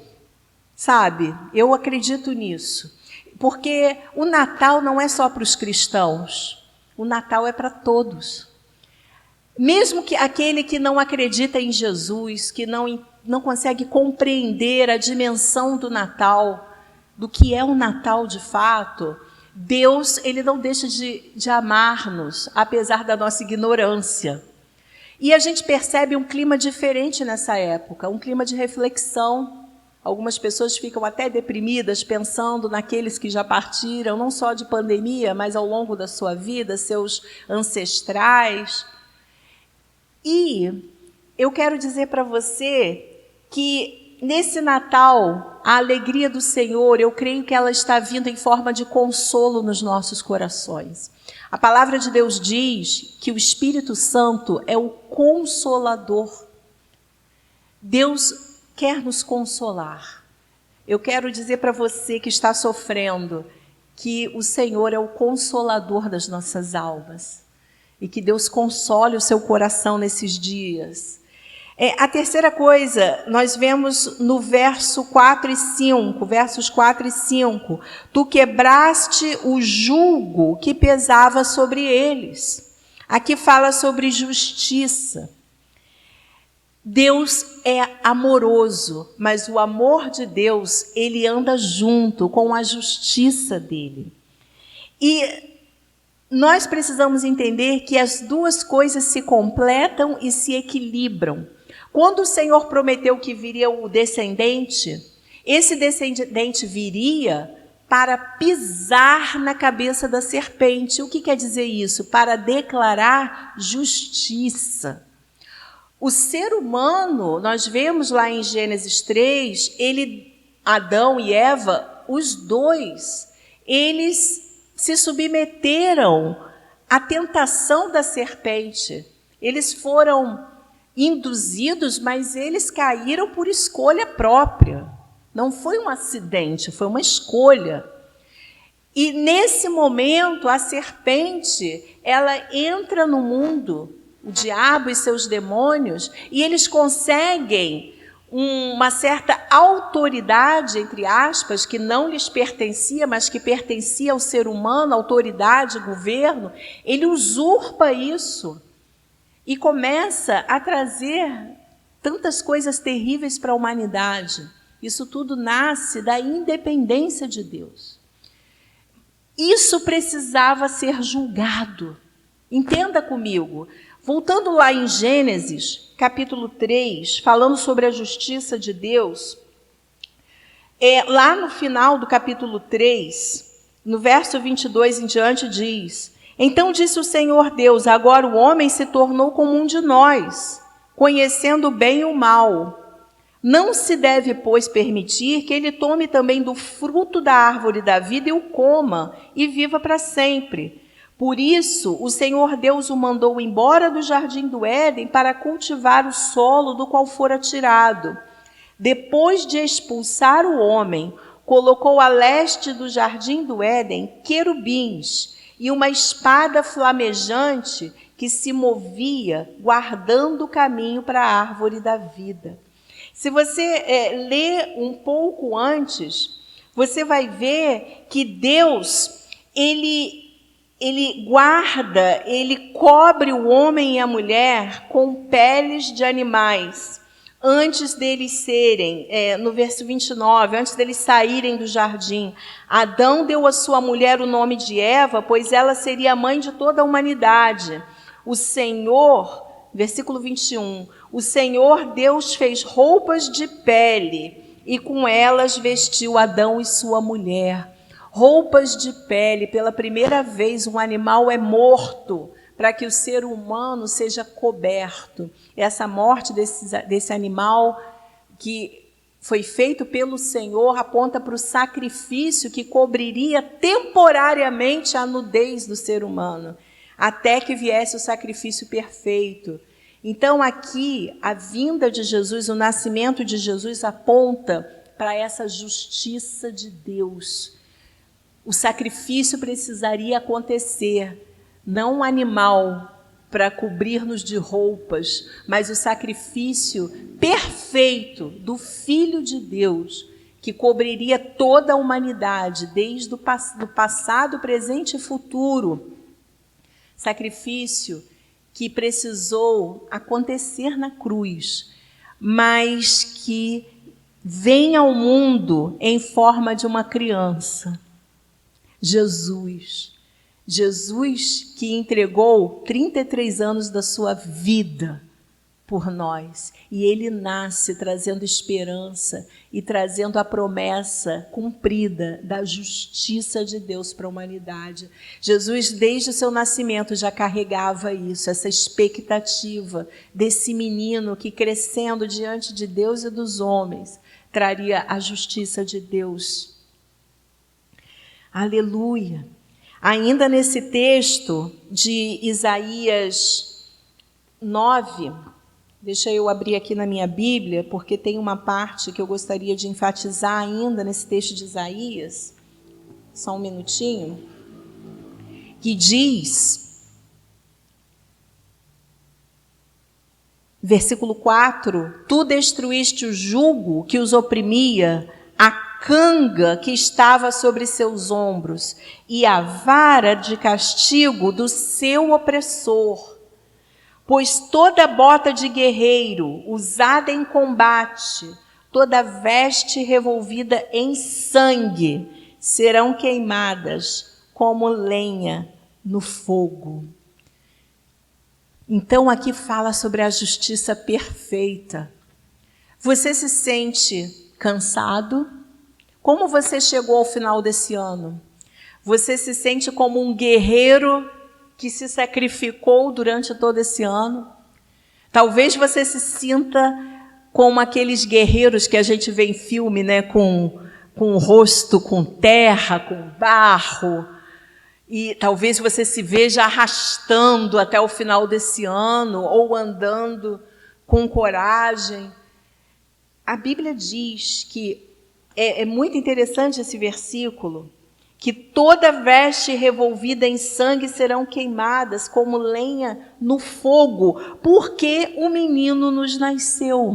sabe? Eu acredito nisso, porque o Natal não é só para os cristãos, o Natal é para todos. Mesmo que aquele que não acredita em Jesus, que não consegue compreender a dimensão do Natal, do que é o Natal de fato, Deus, ele não deixa de amar-nos, apesar da nossa ignorância. E a gente percebe um clima diferente nessa época, um clima de reflexão. Algumas pessoas ficam até deprimidas pensando naqueles que já partiram, não só de pandemia, mas ao longo da sua vida, seus ancestrais. E eu quero dizer para você que nesse Natal, a alegria do Senhor, eu creio que ela está vindo em forma de consolo nos nossos corações. A palavra de Deus diz que o Espírito Santo é o Consolador. Deus quer nos consolar. Eu quero dizer para você que está sofrendo que o Senhor é o Consolador das nossas almas e que Deus console o seu coração nesses dias. A terceira coisa, nós vemos no verso 4 e 5, versos 4 e 5. Tu quebraste o jugo que pesava sobre eles. Aqui fala sobre justiça. Deus é amoroso, mas o amor de Deus, ele anda junto com a justiça dele. E nós precisamos entender que as duas coisas se completam e se equilibram. Quando o Senhor prometeu que viria o descendente, esse descendente viria para pisar na cabeça da serpente. O que quer dizer isso? Para declarar justiça. O ser humano, nós vemos lá em Gênesis 3, Adão e Eva, os dois, eles se submeteram à tentação da serpente. Eles foram induzidos, mas eles caíram por escolha própria. Não foi um acidente, foi uma escolha. E nesse momento, a serpente, ela entra no mundo, o diabo e seus demônios, e eles conseguem uma certa autoridade, entre aspas, que não lhes pertencia, mas que pertencia ao ser humano, autoridade, governo. Ele usurpa isso e começa a trazer tantas coisas terríveis para a humanidade. Isso tudo nasce da independência de Deus. Isso precisava ser julgado. Entenda comigo. Voltando lá em Gênesis, capítulo 3, falando sobre a justiça de Deus, lá no final do capítulo 3, no verso 22 em diante, diz: Então disse o Senhor Deus, agora o homem se tornou como um de nós, conhecendo o bem e o mal. Não se deve, pois, permitir que ele tome também do fruto da árvore da vida e o coma, e viva para sempre. Por isso, o Senhor Deus o mandou embora do jardim do Éden para cultivar o solo do qual fora tirado. Depois de expulsar o homem, colocou a leste do jardim do Éden querubins e uma espada flamejante que se movia, guardando o caminho para a árvore da vida. Se você ler um pouco antes, você vai ver que Deus, ele guarda, ele cobre o homem e a mulher com peles de animais, antes deles serem, no verso 29, antes deles saírem do jardim. Adão deu à sua mulher o nome de Eva, pois ela seria a mãe de toda a humanidade. O Senhor, versículo 21, o Senhor Deus fez roupas de pele e com elas vestiu Adão e sua mulher. Roupas de pele, pela primeira vez um animal é morto para que o ser humano seja coberto. Essa morte desse animal que foi feito pelo Senhor aponta para o sacrifício que cobriria temporariamente a nudez do ser humano, até que viesse o sacrifício perfeito. Então aqui a vinda de Jesus, o nascimento de Jesus aponta para essa justiça de Deus. O sacrifício precisaria acontecer, não um animal para cobrir-nos de roupas, mas o sacrifício perfeito do Filho de Deus, que cobriria toda a humanidade, desde o passado, presente e futuro. Sacrifício que precisou acontecer na cruz, mas que vem ao mundo em forma de uma criança. Jesus que entregou 33 anos da sua vida por nós. E ele nasce trazendo esperança e trazendo a promessa cumprida da justiça de Deus para a humanidade. Jesus, desde o seu nascimento, já carregava isso, essa expectativa desse menino que, crescendo diante de Deus e dos homens, traria a justiça de Deus. Aleluia! Ainda nesse texto de Isaías 9, deixa eu abrir aqui na minha Bíblia, porque tem uma parte que eu gostaria de enfatizar ainda nesse texto de Isaías, só um minutinho, que diz, versículo 4, tu destruíste o jugo que os oprimia, a canga que estava sobre seus ombros e a vara de castigo do seu opressor. Pois toda bota de guerreiro usada em combate, toda veste revolvida em sangue, serão queimadas como lenha no fogo. Então aqui fala sobre a justiça perfeita. Você se sente cansado? Como você chegou ao final desse ano? Você se sente como um guerreiro que se sacrificou durante todo esse ano? Talvez você se sinta como aqueles guerreiros que a gente vê em filme, né? Com o rosto com terra, com barro. E talvez você se veja arrastando até o final desse ano ou andando com coragem. A Bíblia diz que é muito interessante esse versículo, que toda veste revolvida em sangue serão queimadas como lenha no fogo, porque o menino nos nasceu.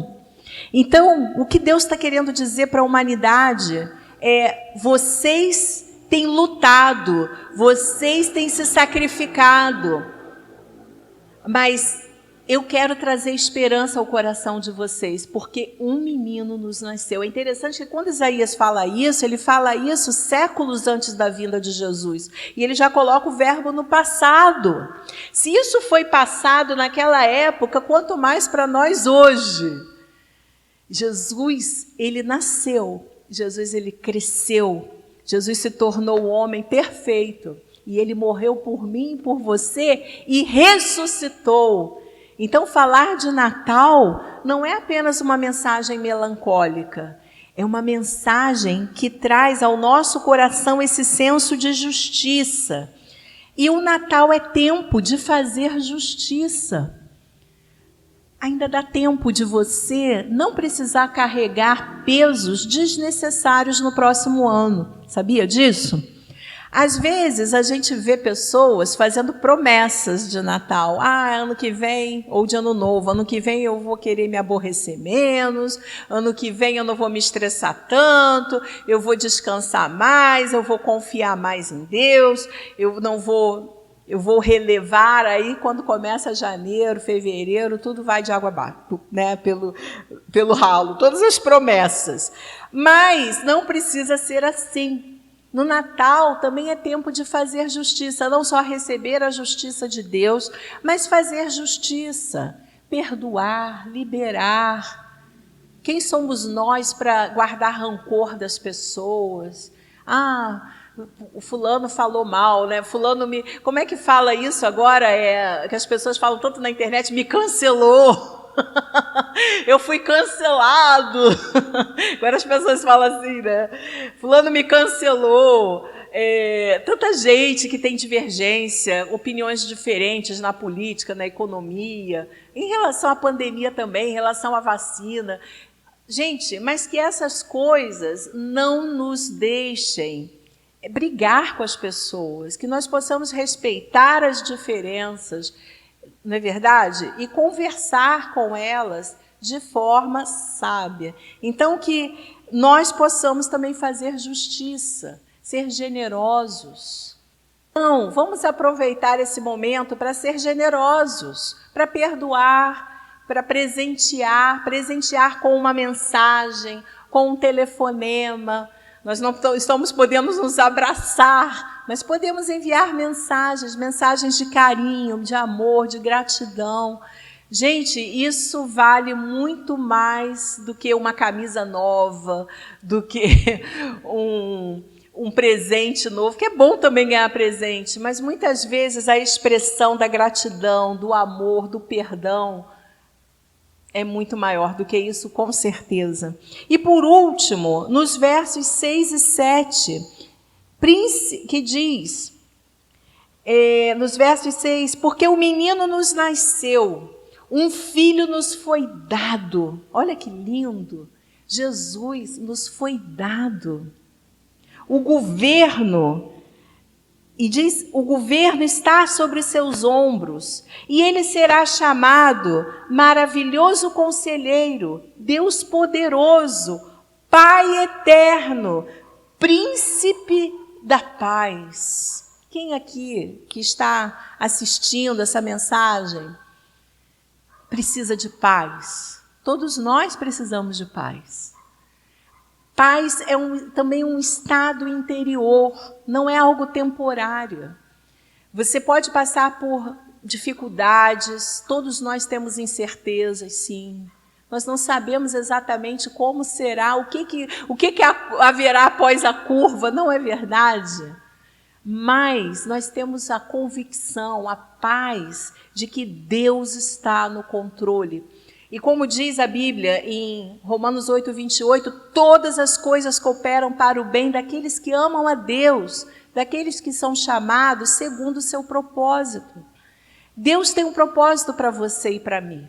Então, o que Deus está querendo dizer para a humanidade é: vocês têm lutado, vocês têm se sacrificado, mas eu quero trazer esperança ao coração de vocês, porque um menino nos nasceu. É interessante que quando Isaías fala isso, ele fala isso séculos antes da vinda de Jesus. E ele já coloca o verbo no passado. Se isso foi passado naquela época, quanto mais para nós hoje. Jesus, ele nasceu. Jesus, ele cresceu. Jesus se tornou o homem perfeito. E ele morreu por mim e por você e ressuscitou. Então, falar de Natal não é apenas uma mensagem melancólica, é uma mensagem que traz ao nosso coração esse senso de justiça. E o Natal é tempo de fazer justiça. Ainda dá tempo de você não precisar carregar pesos desnecessários no próximo ano. Sabia disso? Às vezes, a gente vê pessoas fazendo promessas de Natal. Ano que vem, ou de Ano Novo, ano que vem eu vou querer me aborrecer menos, ano que vem eu não vou me estressar tanto, eu vou descansar mais, eu vou confiar mais em Deus, eu vou relevar aí quando começa janeiro, fevereiro, tudo vai de água abaixo, né, pelo ralo, todas as promessas. Mas não precisa ser assim. No Natal também é tempo de fazer justiça, não só receber a justiça de Deus, mas fazer justiça, perdoar, liberar. Quem somos nós para guardar rancor das pessoas? O fulano falou mal, né? Como é que fala isso agora? Que as pessoas falam tanto na internet, me cancelou. Eu fui cancelado. Agora as pessoas falam assim, né? Fulano me cancelou. Tanta gente que tem divergência, opiniões diferentes na política, na economia, em relação à pandemia também, em relação à vacina. Gente, mas que essas coisas não nos deixem brigar com as pessoas, que nós possamos respeitar as diferenças, não é verdade? E conversar com elas de forma sábia. Então, que nós possamos também fazer justiça, ser generosos. Então, vamos aproveitar esse momento para ser generosos, para perdoar, para presentear com uma mensagem, com um telefonema. Nós não podemos nos abraçar, mas podemos enviar mensagens de carinho, de amor, de gratidão, Gente, isso vale muito mais do que uma camisa nova, do que um presente novo, que é bom também ganhar presente, mas muitas vezes a expressão da gratidão, do amor, do perdão é muito maior do que isso, com certeza. E por último, nos versos 6 e 7, que diz, nos versos 6, porque o menino nos nasceu, um filho nos foi dado. Olha que lindo! Jesus nos foi dado. O governo está sobre seus ombros, e ele será chamado Maravilhoso Conselheiro, Deus Poderoso, Pai Eterno, Príncipe da Paz. Quem aqui que está assistindo essa mensagem precisa de paz? Todos nós precisamos de paz. Paz é também um estado interior, não é algo temporário. Você pode passar por dificuldades, todos nós temos incertezas, sim. Nós não sabemos exatamente como será, o que haverá após a curva, não é verdade? Mas nós temos a convicção, a paz de que Deus está no controle. E como diz a Bíblia em Romanos 8:28, todas as coisas cooperam para o bem daqueles que amam a Deus, daqueles que são chamados segundo o seu propósito. Deus tem um propósito para você e para mim.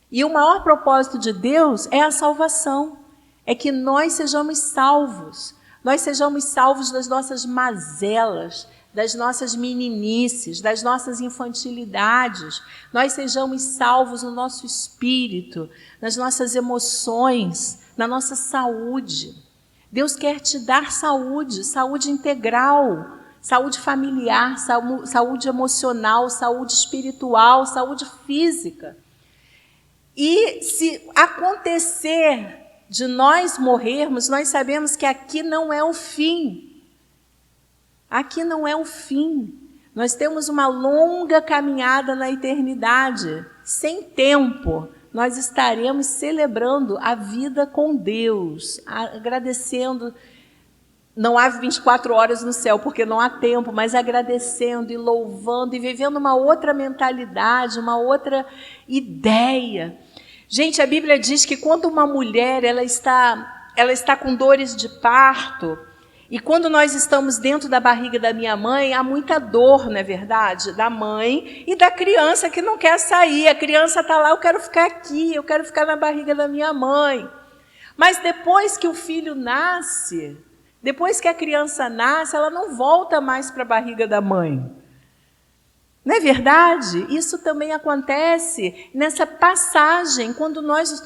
E o maior propósito de Deus é a salvação, é que nós sejamos salvos. Nós sejamos salvos das nossas mazelas, das nossas meninices, das nossas infantilidades. Nós sejamos salvos no nosso espírito, nas nossas emoções, na nossa saúde. Deus quer te dar saúde, saúde integral, saúde familiar, saúde emocional, saúde espiritual, saúde física. E se acontecer de nós morrermos, nós sabemos que aqui não é o fim. Aqui não é o fim. Nós temos uma longa caminhada na eternidade. Sem tempo, nós estaremos celebrando a vida com Deus, agradecendo. Não há 24 horas no céu, porque não há tempo, mas agradecendo e louvando e vivendo uma outra mentalidade, uma outra ideia. Gente, a Bíblia diz que quando uma mulher ela está com dores de parto, e quando nós estamos dentro da barriga da minha mãe, há muita dor, não é verdade? Da mãe e da criança que não quer sair. A criança está lá, eu quero ficar aqui, eu quero ficar na barriga da minha mãe. Mas depois que o filho nasce, depois que a criança nasce, ela não volta mais para a barriga da mãe. Não é verdade? Isso também acontece nessa passagem, quando nós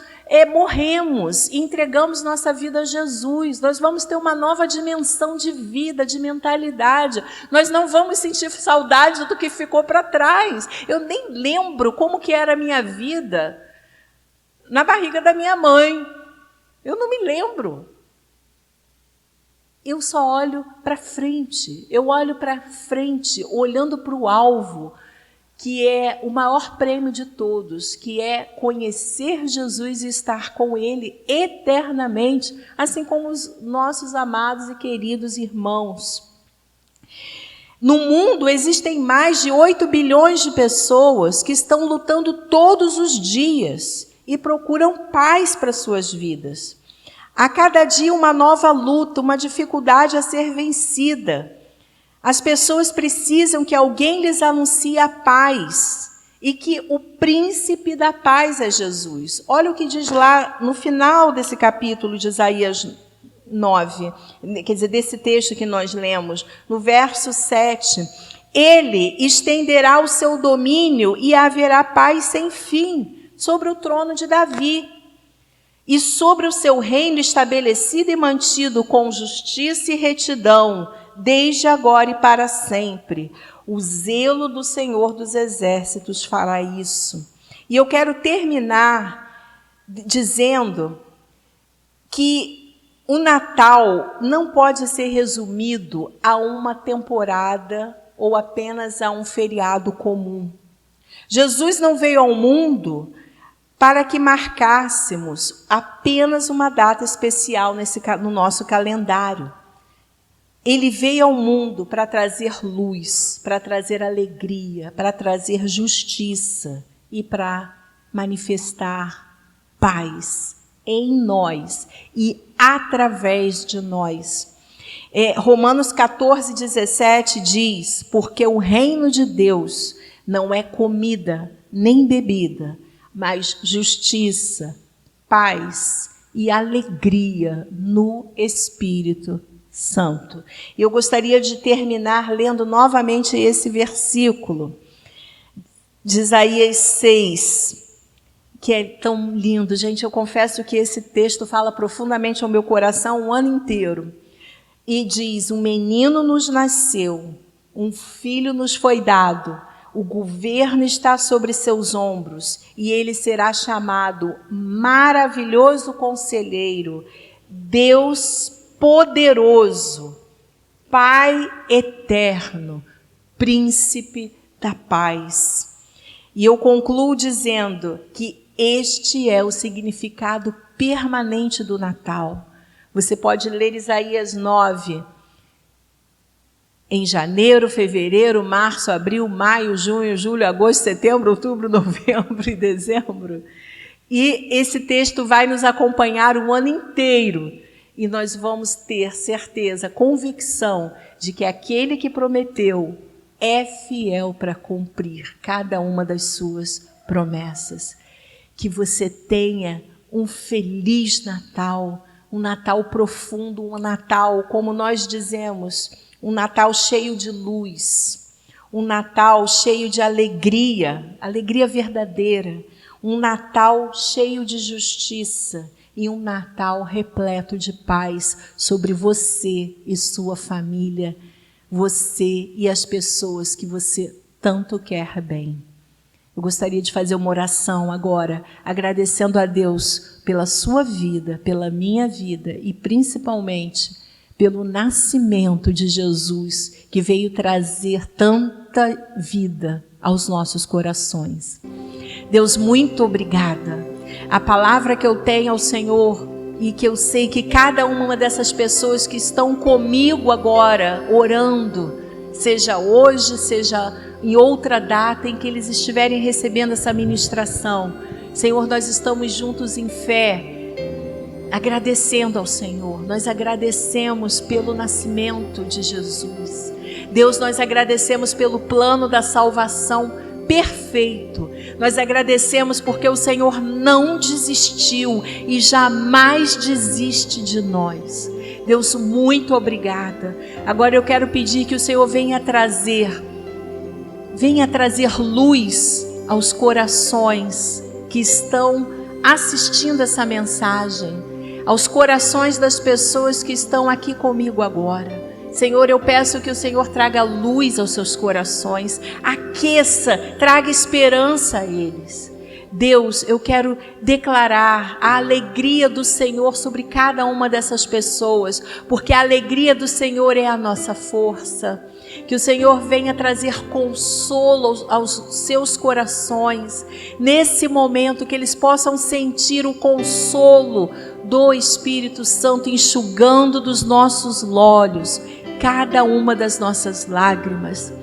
morremos e entregamos nossa vida a Jesus. Nós vamos ter uma nova dimensão de vida, de mentalidade. Nós não vamos sentir saudade do que ficou para trás. Eu nem lembro como que era a minha vida na barriga da minha mãe. Eu não me lembro. Eu só olho para frente. Eu olho para frente, olhando para o alvo, que é o maior prêmio de todos, que é conhecer Jesus e estar com Ele eternamente, assim como os nossos amados e queridos irmãos. No mundo existem mais de 8 bilhões de pessoas que estão lutando todos os dias e procuram paz para suas vidas. A cada dia uma nova luta, uma dificuldade a ser vencida. As pessoas precisam que alguém lhes anuncie a paz e que o príncipe da paz é Jesus. Olha o que diz lá no final desse capítulo de Isaías 9, quer dizer, desse texto que nós lemos, no verso 7. Ele estenderá o seu domínio e haverá paz sem fim sobre o trono de Davi e sobre o seu reino estabelecido e mantido com justiça e retidão, desde agora e para sempre. O zelo do Senhor dos Exércitos fará isso. E eu quero terminar dizendo que o Natal não pode ser resumido a uma temporada ou apenas a um feriado comum. Jesus não veio ao mundo para que marcássemos apenas uma data especial no nosso calendário. Ele veio ao mundo para trazer luz, para trazer alegria, para trazer justiça e para manifestar paz em nós e através de nós. Romanos 14:17 diz: porque o reino de Deus não é comida nem bebida, mas justiça, paz e alegria no Espírito Santo. Eu gostaria de terminar lendo novamente esse versículo de Isaías 6, que é tão lindo. Gente, eu confesso que esse texto fala profundamente ao meu coração o ano inteiro. E diz: um menino nos nasceu, um filho nos foi dado, o governo está sobre seus ombros, e ele será chamado Maravilhoso Conselheiro, Deus Poderoso, Pai Eterno, Príncipe da Paz. E eu concluo dizendo que este é o significado permanente do Natal. Você pode ler Isaías 9, em janeiro, fevereiro, março, abril, maio, junho, julho, agosto, setembro, outubro, novembro e dezembro. E esse texto vai nos acompanhar o ano inteiro. E nós vamos ter certeza, convicção de que aquele que prometeu é fiel para cumprir cada uma das suas promessas. Que você tenha um feliz Natal, um Natal profundo, um Natal, como nós dizemos, um Natal cheio de luz, um Natal cheio de alegria, alegria verdadeira, um Natal cheio de justiça e um Natal repleto de paz sobre você e sua família, você e as pessoas que você tanto quer bem. Eu gostaria de fazer uma oração agora, agradecendo a Deus pela sua vida, pela minha vida e principalmente pelo nascimento de Jesus, que veio trazer tanta vida aos nossos corações. Deus, muito obrigada. A palavra que eu tenho ao Senhor e que eu sei que cada uma dessas pessoas que estão comigo agora, orando, seja hoje, seja em outra data em que eles estiverem recebendo essa ministração, Senhor, nós estamos juntos em fé, agradecendo ao Senhor. Nós agradecemos pelo nascimento de Jesus. Deus, nós agradecemos pelo plano da salvação perfeito. Nós agradecemos porque o Senhor não desistiu e jamais desiste de nós. Deus, muito obrigada. Agora eu quero pedir que o Senhor venha trazer luz aos corações que estão assistindo essa mensagem, aos corações das pessoas que estão aqui comigo agora. Senhor, eu peço que o Senhor traga luz aos seus corações, aqueça, traga esperança a eles. Deus, eu quero declarar a alegria do Senhor sobre cada uma dessas pessoas, porque a alegria do Senhor é a nossa força. Que o Senhor venha trazer consolo aos seus corações, nesse momento que eles possam sentir o consolo do Espírito Santo enxugando dos nossos olhos cada uma das nossas lágrimas.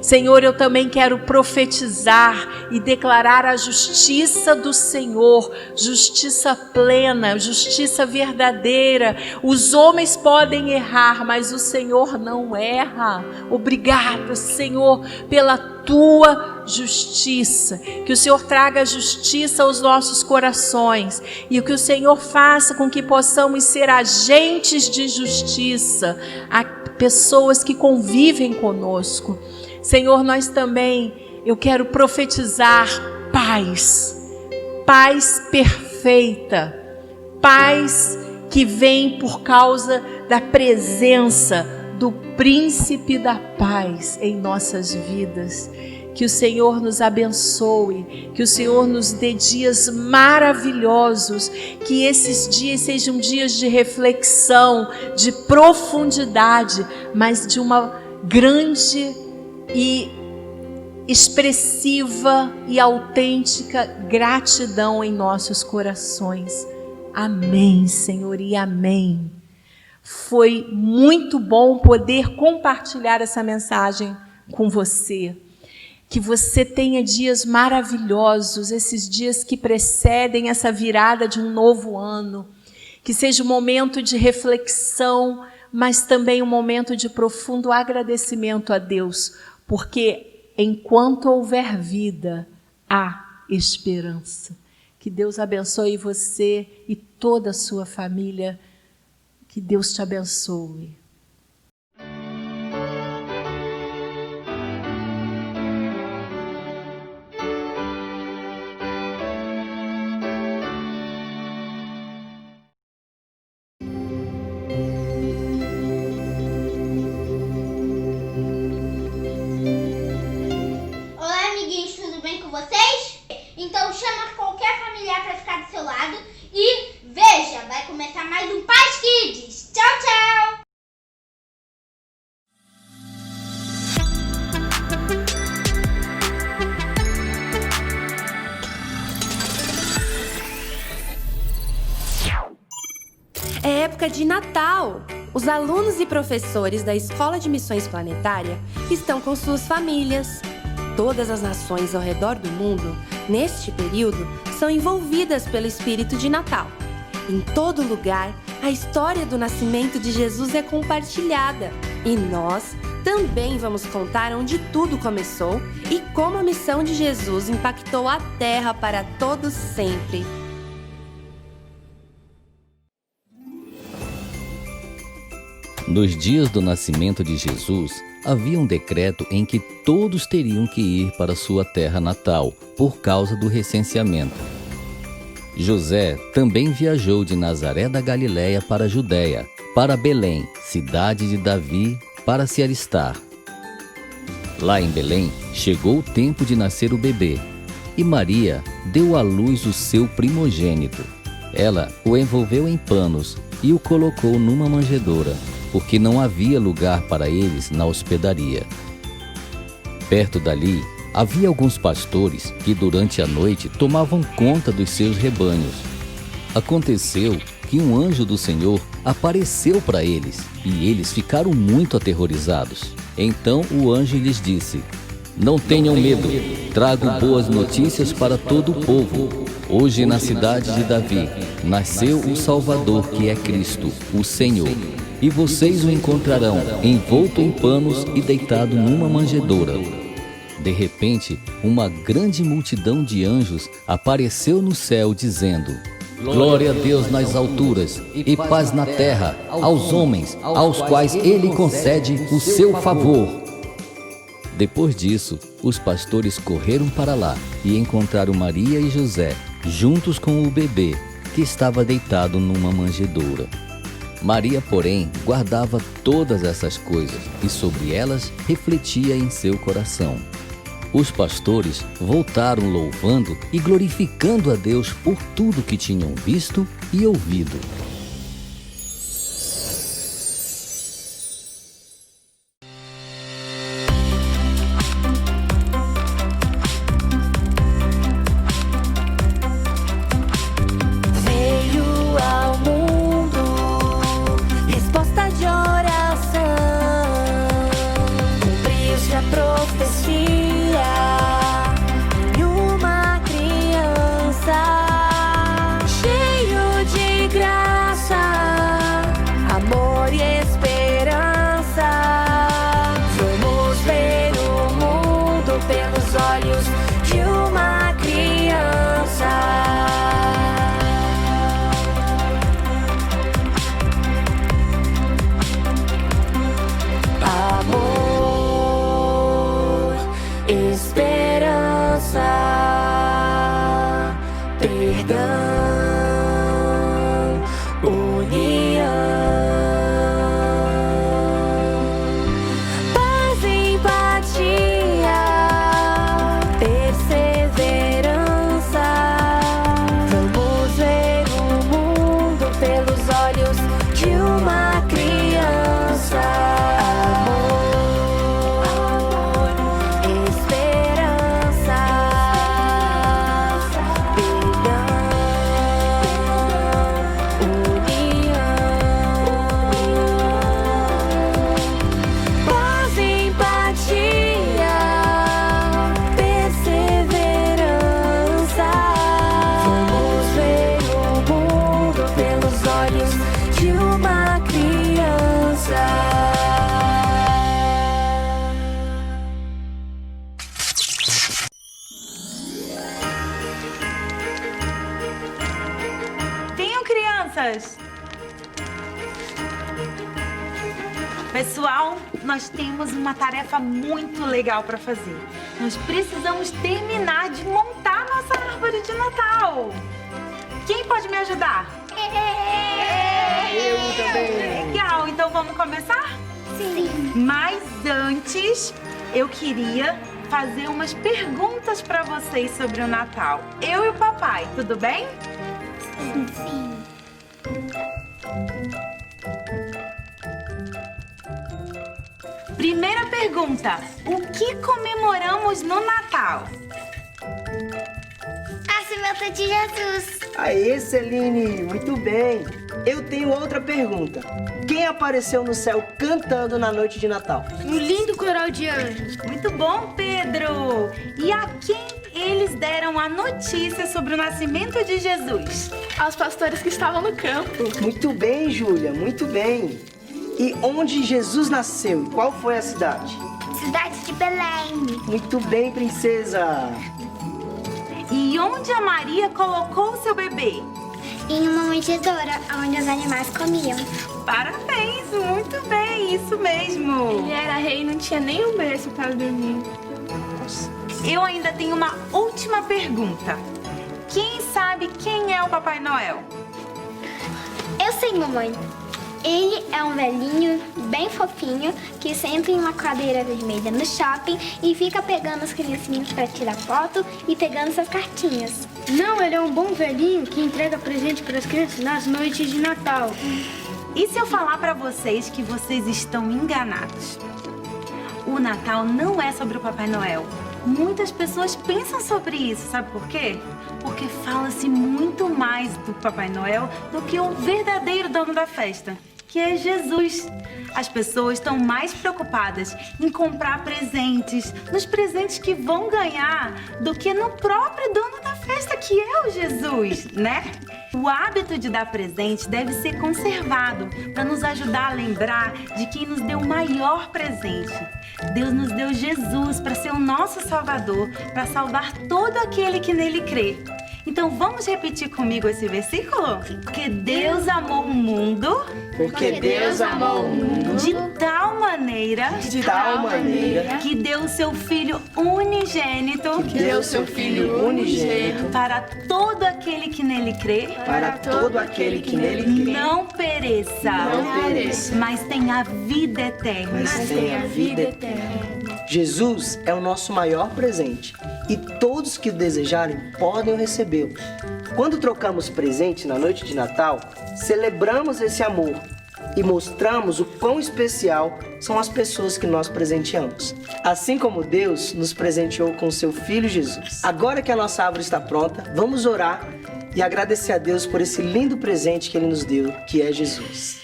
Senhor, eu também quero profetizar e declarar a justiça do Senhor, justiça plena, justiça verdadeira. Os homens podem errar, mas o Senhor não erra. Obrigado, Senhor, pela tua justiça. Que o Senhor traga justiça aos nossos corações e que o Senhor faça com que possamos ser agentes de justiça a pessoas que convivem conosco. Senhor, nós também, eu quero profetizar paz, paz perfeita, paz que vem por causa da presença do Príncipe da Paz em nossas vidas. Que o Senhor nos abençoe, que o Senhor nos dê dias maravilhosos, que esses dias sejam dias de reflexão, de profundidade, mas de uma grande e expressiva e autêntica gratidão em nossos corações. Amém, Senhor, e amém. Foi muito bom poder compartilhar essa mensagem com você. Que você tenha dias maravilhosos, esses dias que precedem essa virada de um novo ano. Que seja um momento de reflexão, mas também um momento de profundo agradecimento a Deus, porque enquanto houver vida, há esperança. Que Deus abençoe você e toda a sua família. Que Deus te abençoe. Olá, amiguinhos, tudo bem com vocês? Então chama qualquer familiar para ficar do seu lado e veja, vai começar mais um Paz Kids. Tchau, tchau! É época de Natal! Os alunos e professores da Escola de Missões Planetária estão com suas famílias. Todas as nações ao redor do mundo, neste período, são envolvidas pelo espírito de Natal. Em todo lugar, a história do nascimento de Jesus é compartilhada. E nós também vamos contar onde tudo começou e como a missão de Jesus impactou a Terra para todos sempre. Nos dias do nascimento de Jesus, havia um decreto em que todos teriam que ir para sua terra natal, por causa do recenseamento. José também viajou de Nazaré da Galiléia para a Judéia, para Belém, cidade de Davi, para se alistar. Lá em Belém, chegou o tempo de nascer o bebê, e Maria deu à luz o seu primogênito. Ela o envolveu em panos e o colocou numa manjedoura, porque não havia lugar para eles na hospedaria. Perto dali, havia alguns pastores que durante a noite tomavam conta dos seus rebanhos. Aconteceu que um anjo do Senhor apareceu para eles, e eles ficaram muito aterrorizados. Então o anjo lhes disse: Não tenham medo, trago boas notícias para todo o povo. Hoje na cidade de Davi, nasceu o Salvador, que é Cristo, o Senhor. E vocês o encontrarão envolto em panos e deitado numa manjedoura. De repente, uma grande multidão de anjos apareceu no céu, dizendo: Glória a Deus nas alturas e paz na terra aos homens, aos quais Ele concede o seu favor. Depois disso, os pastores correram para lá e encontraram Maria e José, juntos com o bebê, que estava deitado numa manjedoura. Maria, porém, guardava todas essas coisas e sobre elas refletia em seu coração. Os pastores voltaram louvando e glorificando a Deus por tudo que tinham visto e ouvido. Cheio de graça. Pessoal, nós temos uma tarefa muito legal para fazer. Nós precisamos terminar de montar nossa árvore de Natal. Quem pode me ajudar? Eu também. Legal, então vamos começar? Sim. Mas antes, eu queria fazer umas perguntas para vocês sobre o Natal. Eu e o papai, tudo bem? Sim. Primeira pergunta: o que comemoramos no Natal? A Nascimento de Jesus. Aê, Celine, muito bem. Eu tenho outra pergunta. Quem apareceu no céu cantando na noite de Natal? Um lindo coral de anjos. Muito bom, Pedro! E a quem eles deram a notícia sobre o nascimento de Jesus? Aos pastores que estavam no campo. Muito bem, Júlia, muito bem. E onde Jesus nasceu? Qual foi a cidade? Cidade de Belém. Muito bem, princesa. E onde a Maria colocou o seu bebê? Em uma manjedoura, onde os animais comiam. Parabéns, muito bem, isso mesmo. Ele era rei e não tinha nem um berço para dormir. Eu ainda tenho uma última pergunta. Quem sabe quem é o Papai Noel? Eu sei, mamãe. Ele é um velhinho bem fofinho que senta em uma cadeira vermelha no shopping e fica pegando as criancinhas para tirar foto e pegando suas cartinhas. Não, ele é um bom velhinho que entrega presente para as crianças nas noites de Natal. E se eu falar para vocês que vocês estão enganados? O Natal não é sobre o Papai Noel. Muitas pessoas pensam sobre isso, sabe por quê? Porque fala-se muito mais do Papai Noel do que o verdadeiro dono da festa, que é Jesus. As pessoas estão mais preocupadas em comprar presentes, nos presentes que vão ganhar, do que no próprio dono da festa, que é o Jesus, né? O hábito de dar presente deve ser conservado para nos ajudar a lembrar de quem nos deu o maior presente. Deus nos deu Jesus para ser o nosso Salvador, para salvar todo aquele que nele crê. Então vamos repetir comigo esse versículo? Porque Deus amou o mundo. Porque Deus amou o mundo de tal maneira que deu o seu Filho unigênito para todo aquele que nele crê. Para todo aquele que nele crê. Não pereça, mas tenha vida eterna. Jesus é o nosso maior presente e todos que o desejarem podem recebê-lo. Quando trocamos presente na noite de Natal, celebramos esse amor e mostramos o quão especial são as pessoas que nós presenteamos. Assim como Deus nos presenteou com seu Filho Jesus. Agora que a nossa árvore está pronta, vamos orar e agradecer a Deus por esse lindo presente que Ele nos deu, que é Jesus.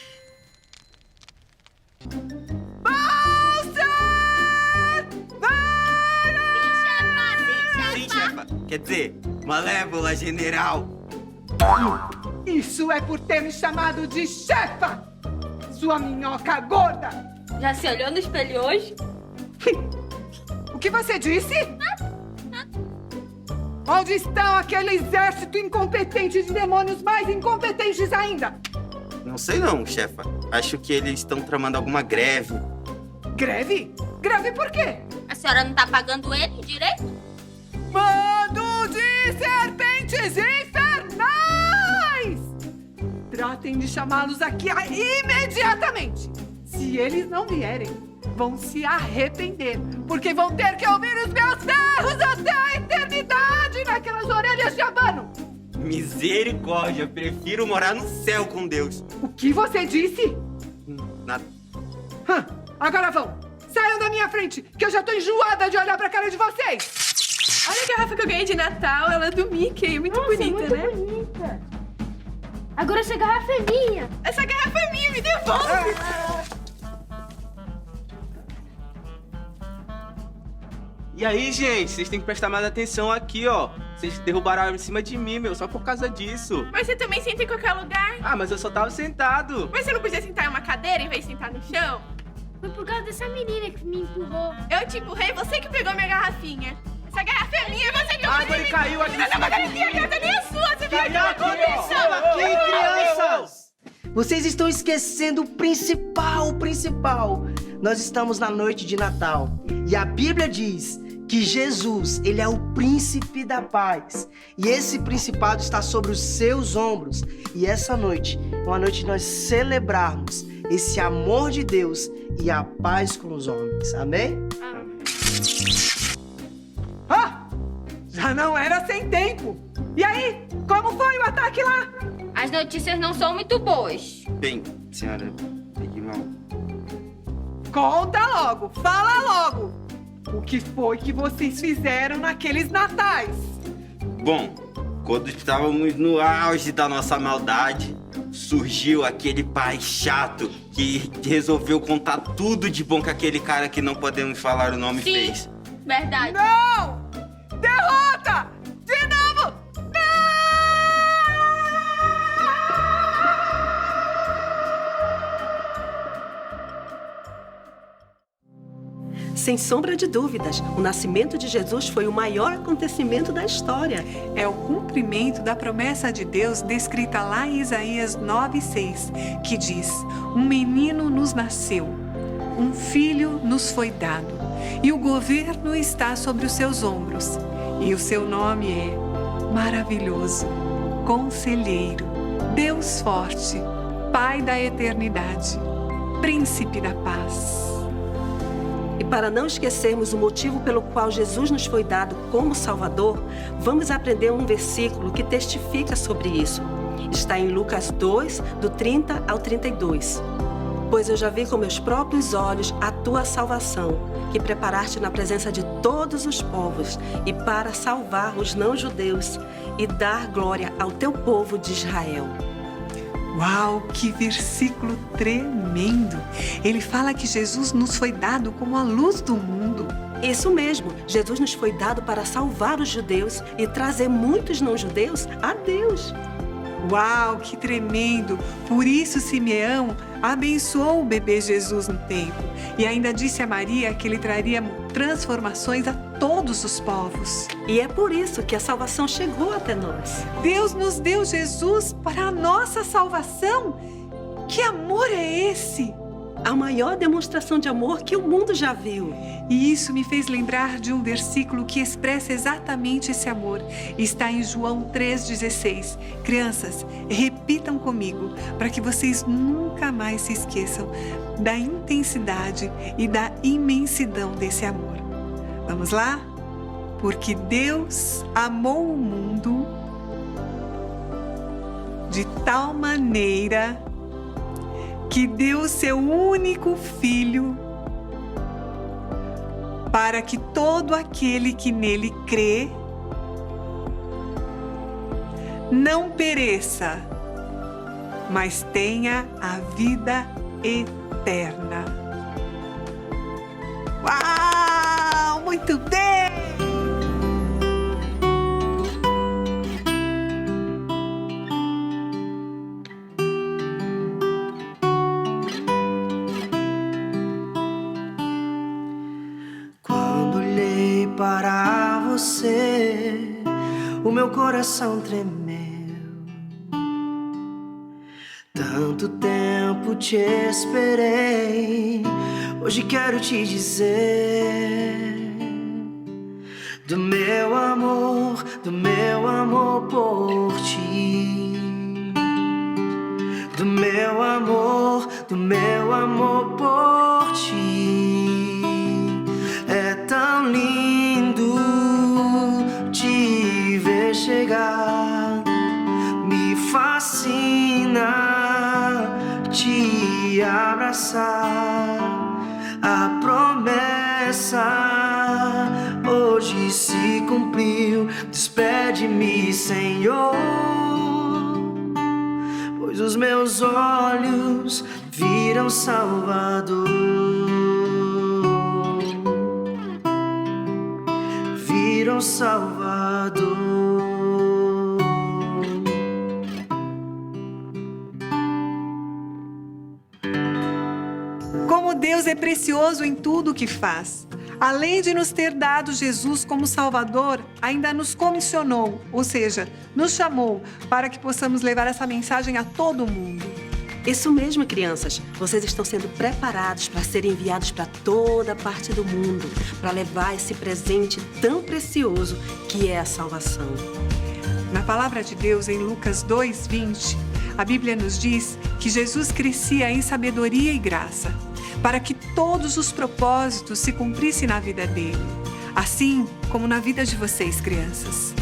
Sim, chefa. Quer dizer, Malévola, general. Isso é por ter me chamado de chefa, sua minhoca gorda. Já se olhou no espelho hoje? O que você disse? Onde estão aquele exército incompetente de demônios mais incompetentes ainda? Não sei não, chefa. Acho que eles estão tramando alguma greve. Greve? Greve por quê? A senhora não tá pagando ele direito? Bando de serpentes infernais! Tratem de chamá-los aqui imediatamente. Se eles não vierem, vão se arrepender, porque vão ter que ouvir os meus berros até a eternidade naquelas orelhas de abano. Misericórdia, prefiro morar no céu com Deus. O que você disse? Nada. Agora vão. Saiam da minha frente, que eu já tô enjoada de olhar pra cara de vocês. Olha a garrafa que eu ganhei de Natal, ela é do Mickey, muito bonita, né? Bonita. Agora essa garrafa é minha. Essa garrafa é minha, me devolve! E aí, gente, vocês têm que prestar mais atenção aqui, ó. Vocês derrubaram a árvore em cima de mim, meu, só por causa disso. Mas você também senta em qualquer lugar. Ah, mas eu só tava sentado. Mas você não podia sentar em uma cadeira em vez de sentar no chão? Foi por causa dessa menina que me empurrou. Eu te empurrei, você que pegou minha garrafinha. Essa garrafa é minha, você que A árvore caiu aqui. Não, mas a minha garrafa nem é sua, você viu? Caiu aqui, ó. Aqui, crianças! Vocês estão esquecendo o principal, Nós estamos na noite de Natal e a Bíblia diz que Jesus, ele é o príncipe da paz. E esse principado está sobre os seus ombros. E essa noite é uma noite de nós celebrarmos esse amor de Deus e a paz com os homens. Amém? Ah! Já não era sem tempo. E aí, como foi o ataque lá? As notícias não são muito boas. Bem, senhora, peguei mal. Conta logo, fala logo. O que foi que vocês fizeram naqueles natais? Bom, quando estávamos no auge da nossa maldade, surgiu aquele pai chato que resolveu contar tudo de bom que aquele cara que não podemos falar o nome fez. Verdade. Não! Derrota! De novo! Sem sombra de dúvidas, o nascimento de Jesus foi o maior acontecimento da história. É o cumprimento da promessa de Deus descrita lá em Isaías 9:6, que diz: um menino nos nasceu, um filho nos foi dado, e o governo está sobre os seus ombros. E o seu nome é Maravilhoso, Conselheiro, Deus Forte, Pai da Eternidade, Príncipe da Paz. E para não esquecermos o motivo pelo qual Jesus nos foi dado como Salvador, vamos aprender um versículo que testifica sobre isso. Está em Lucas 2, do 30 ao 32. Pois eu já vi com meus próprios olhos a tua salvação, que preparaste na presença de todos os povos, e para salvar os não-judeus e dar glória ao teu povo de Israel. Uau, que versículo tremendo! Ele fala que Jesus nos foi dado como a luz do mundo. Isso mesmo, Jesus nos foi dado para salvar os judeus e trazer muitos não-judeus a Deus. Uau, que tremendo! Por isso Simeão abençoou o bebê Jesus no templo e ainda disse a Maria que ele traria transformações a todos os povos. E é por isso que a salvação chegou até nós. Deus nos deu Jesus para a nossa salvação? Que amor é esse? A maior demonstração de amor que o mundo já viu. E isso me fez lembrar de um versículo que expressa exatamente esse amor. Está em João 3,16. Crianças, repitam comigo, para que vocês nunca mais se esqueçam da intensidade e da imensidão desse amor. Vamos lá? Porque Deus amou o mundo de tal maneira que deu seu único Filho para que todo aquele que nele crê não pereça, mas tenha a vida eterna. Uau! Muito bem! Para você, o meu coração tremeu. Tanto tempo te esperei, hoje quero te dizer do meu amor por ti, do meu amor por ti. É tão lindo te ver chegar, me fascina te abraçar. A promessa hoje se cumpriu, despede-me, Senhor, pois os meus olhos viram Salvador. Viram Salvador. Como Deus é precioso em tudo o que faz. Além de nos ter dado Jesus como Salvador, ainda nos comissionou, ou seja, nos chamou para que possamos levar essa mensagem a todo mundo. Isso mesmo, crianças. Vocês estão sendo preparados para serem enviados para toda parte do mundo, para levar esse presente tão precioso que é a salvação. Na palavra de Deus, em Lucas 2:20, a Bíblia nos diz que Jesus crescia em sabedoria e graça, para que todos os propósitos se cumprissem na vida dele, assim como na vida de vocês, crianças.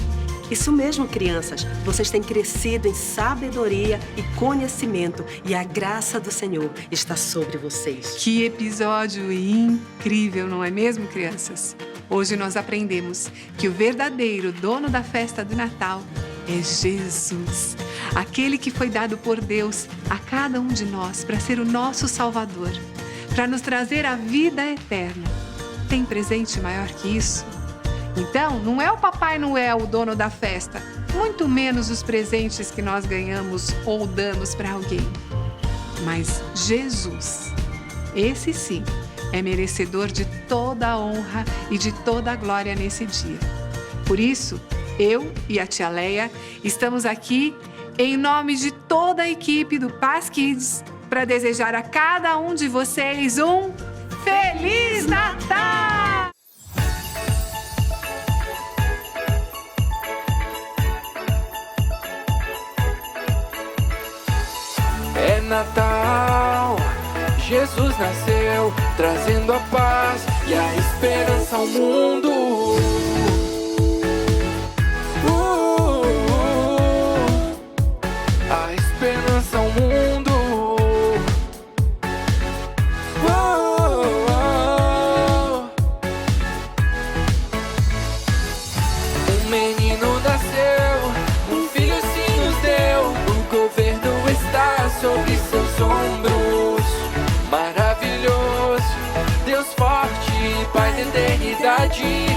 Isso mesmo, crianças. Vocês têm crescido em sabedoria e conhecimento e a graça do Senhor está sobre vocês. Que episódio incrível, não é mesmo, crianças? Hoje nós aprendemos que o verdadeiro dono da festa do Natal é Jesus, aquele que foi dado por Deus a cada um de nós para ser o nosso Salvador, para nos trazer a vida eterna. Tem presente maior que isso? Então, não é o Papai Noel o dono da festa, muito menos os presentes que nós ganhamos ou damos para alguém. Mas Jesus, esse sim, é merecedor de toda a honra e de toda a glória nesse dia. Por isso, eu e a tia Leia estamos aqui em nome de toda a equipe do Paz Kids para desejar a cada um de vocês um Feliz Natal! É Natal, Jesus nasceu, trazendo a paz e a esperança ao mundo. A esperança ao mundo. Um menino nasceu, um filho se nos deu, o governo está sobre seus ombros. Maravilhoso, Deus forte, Pai da eternidade.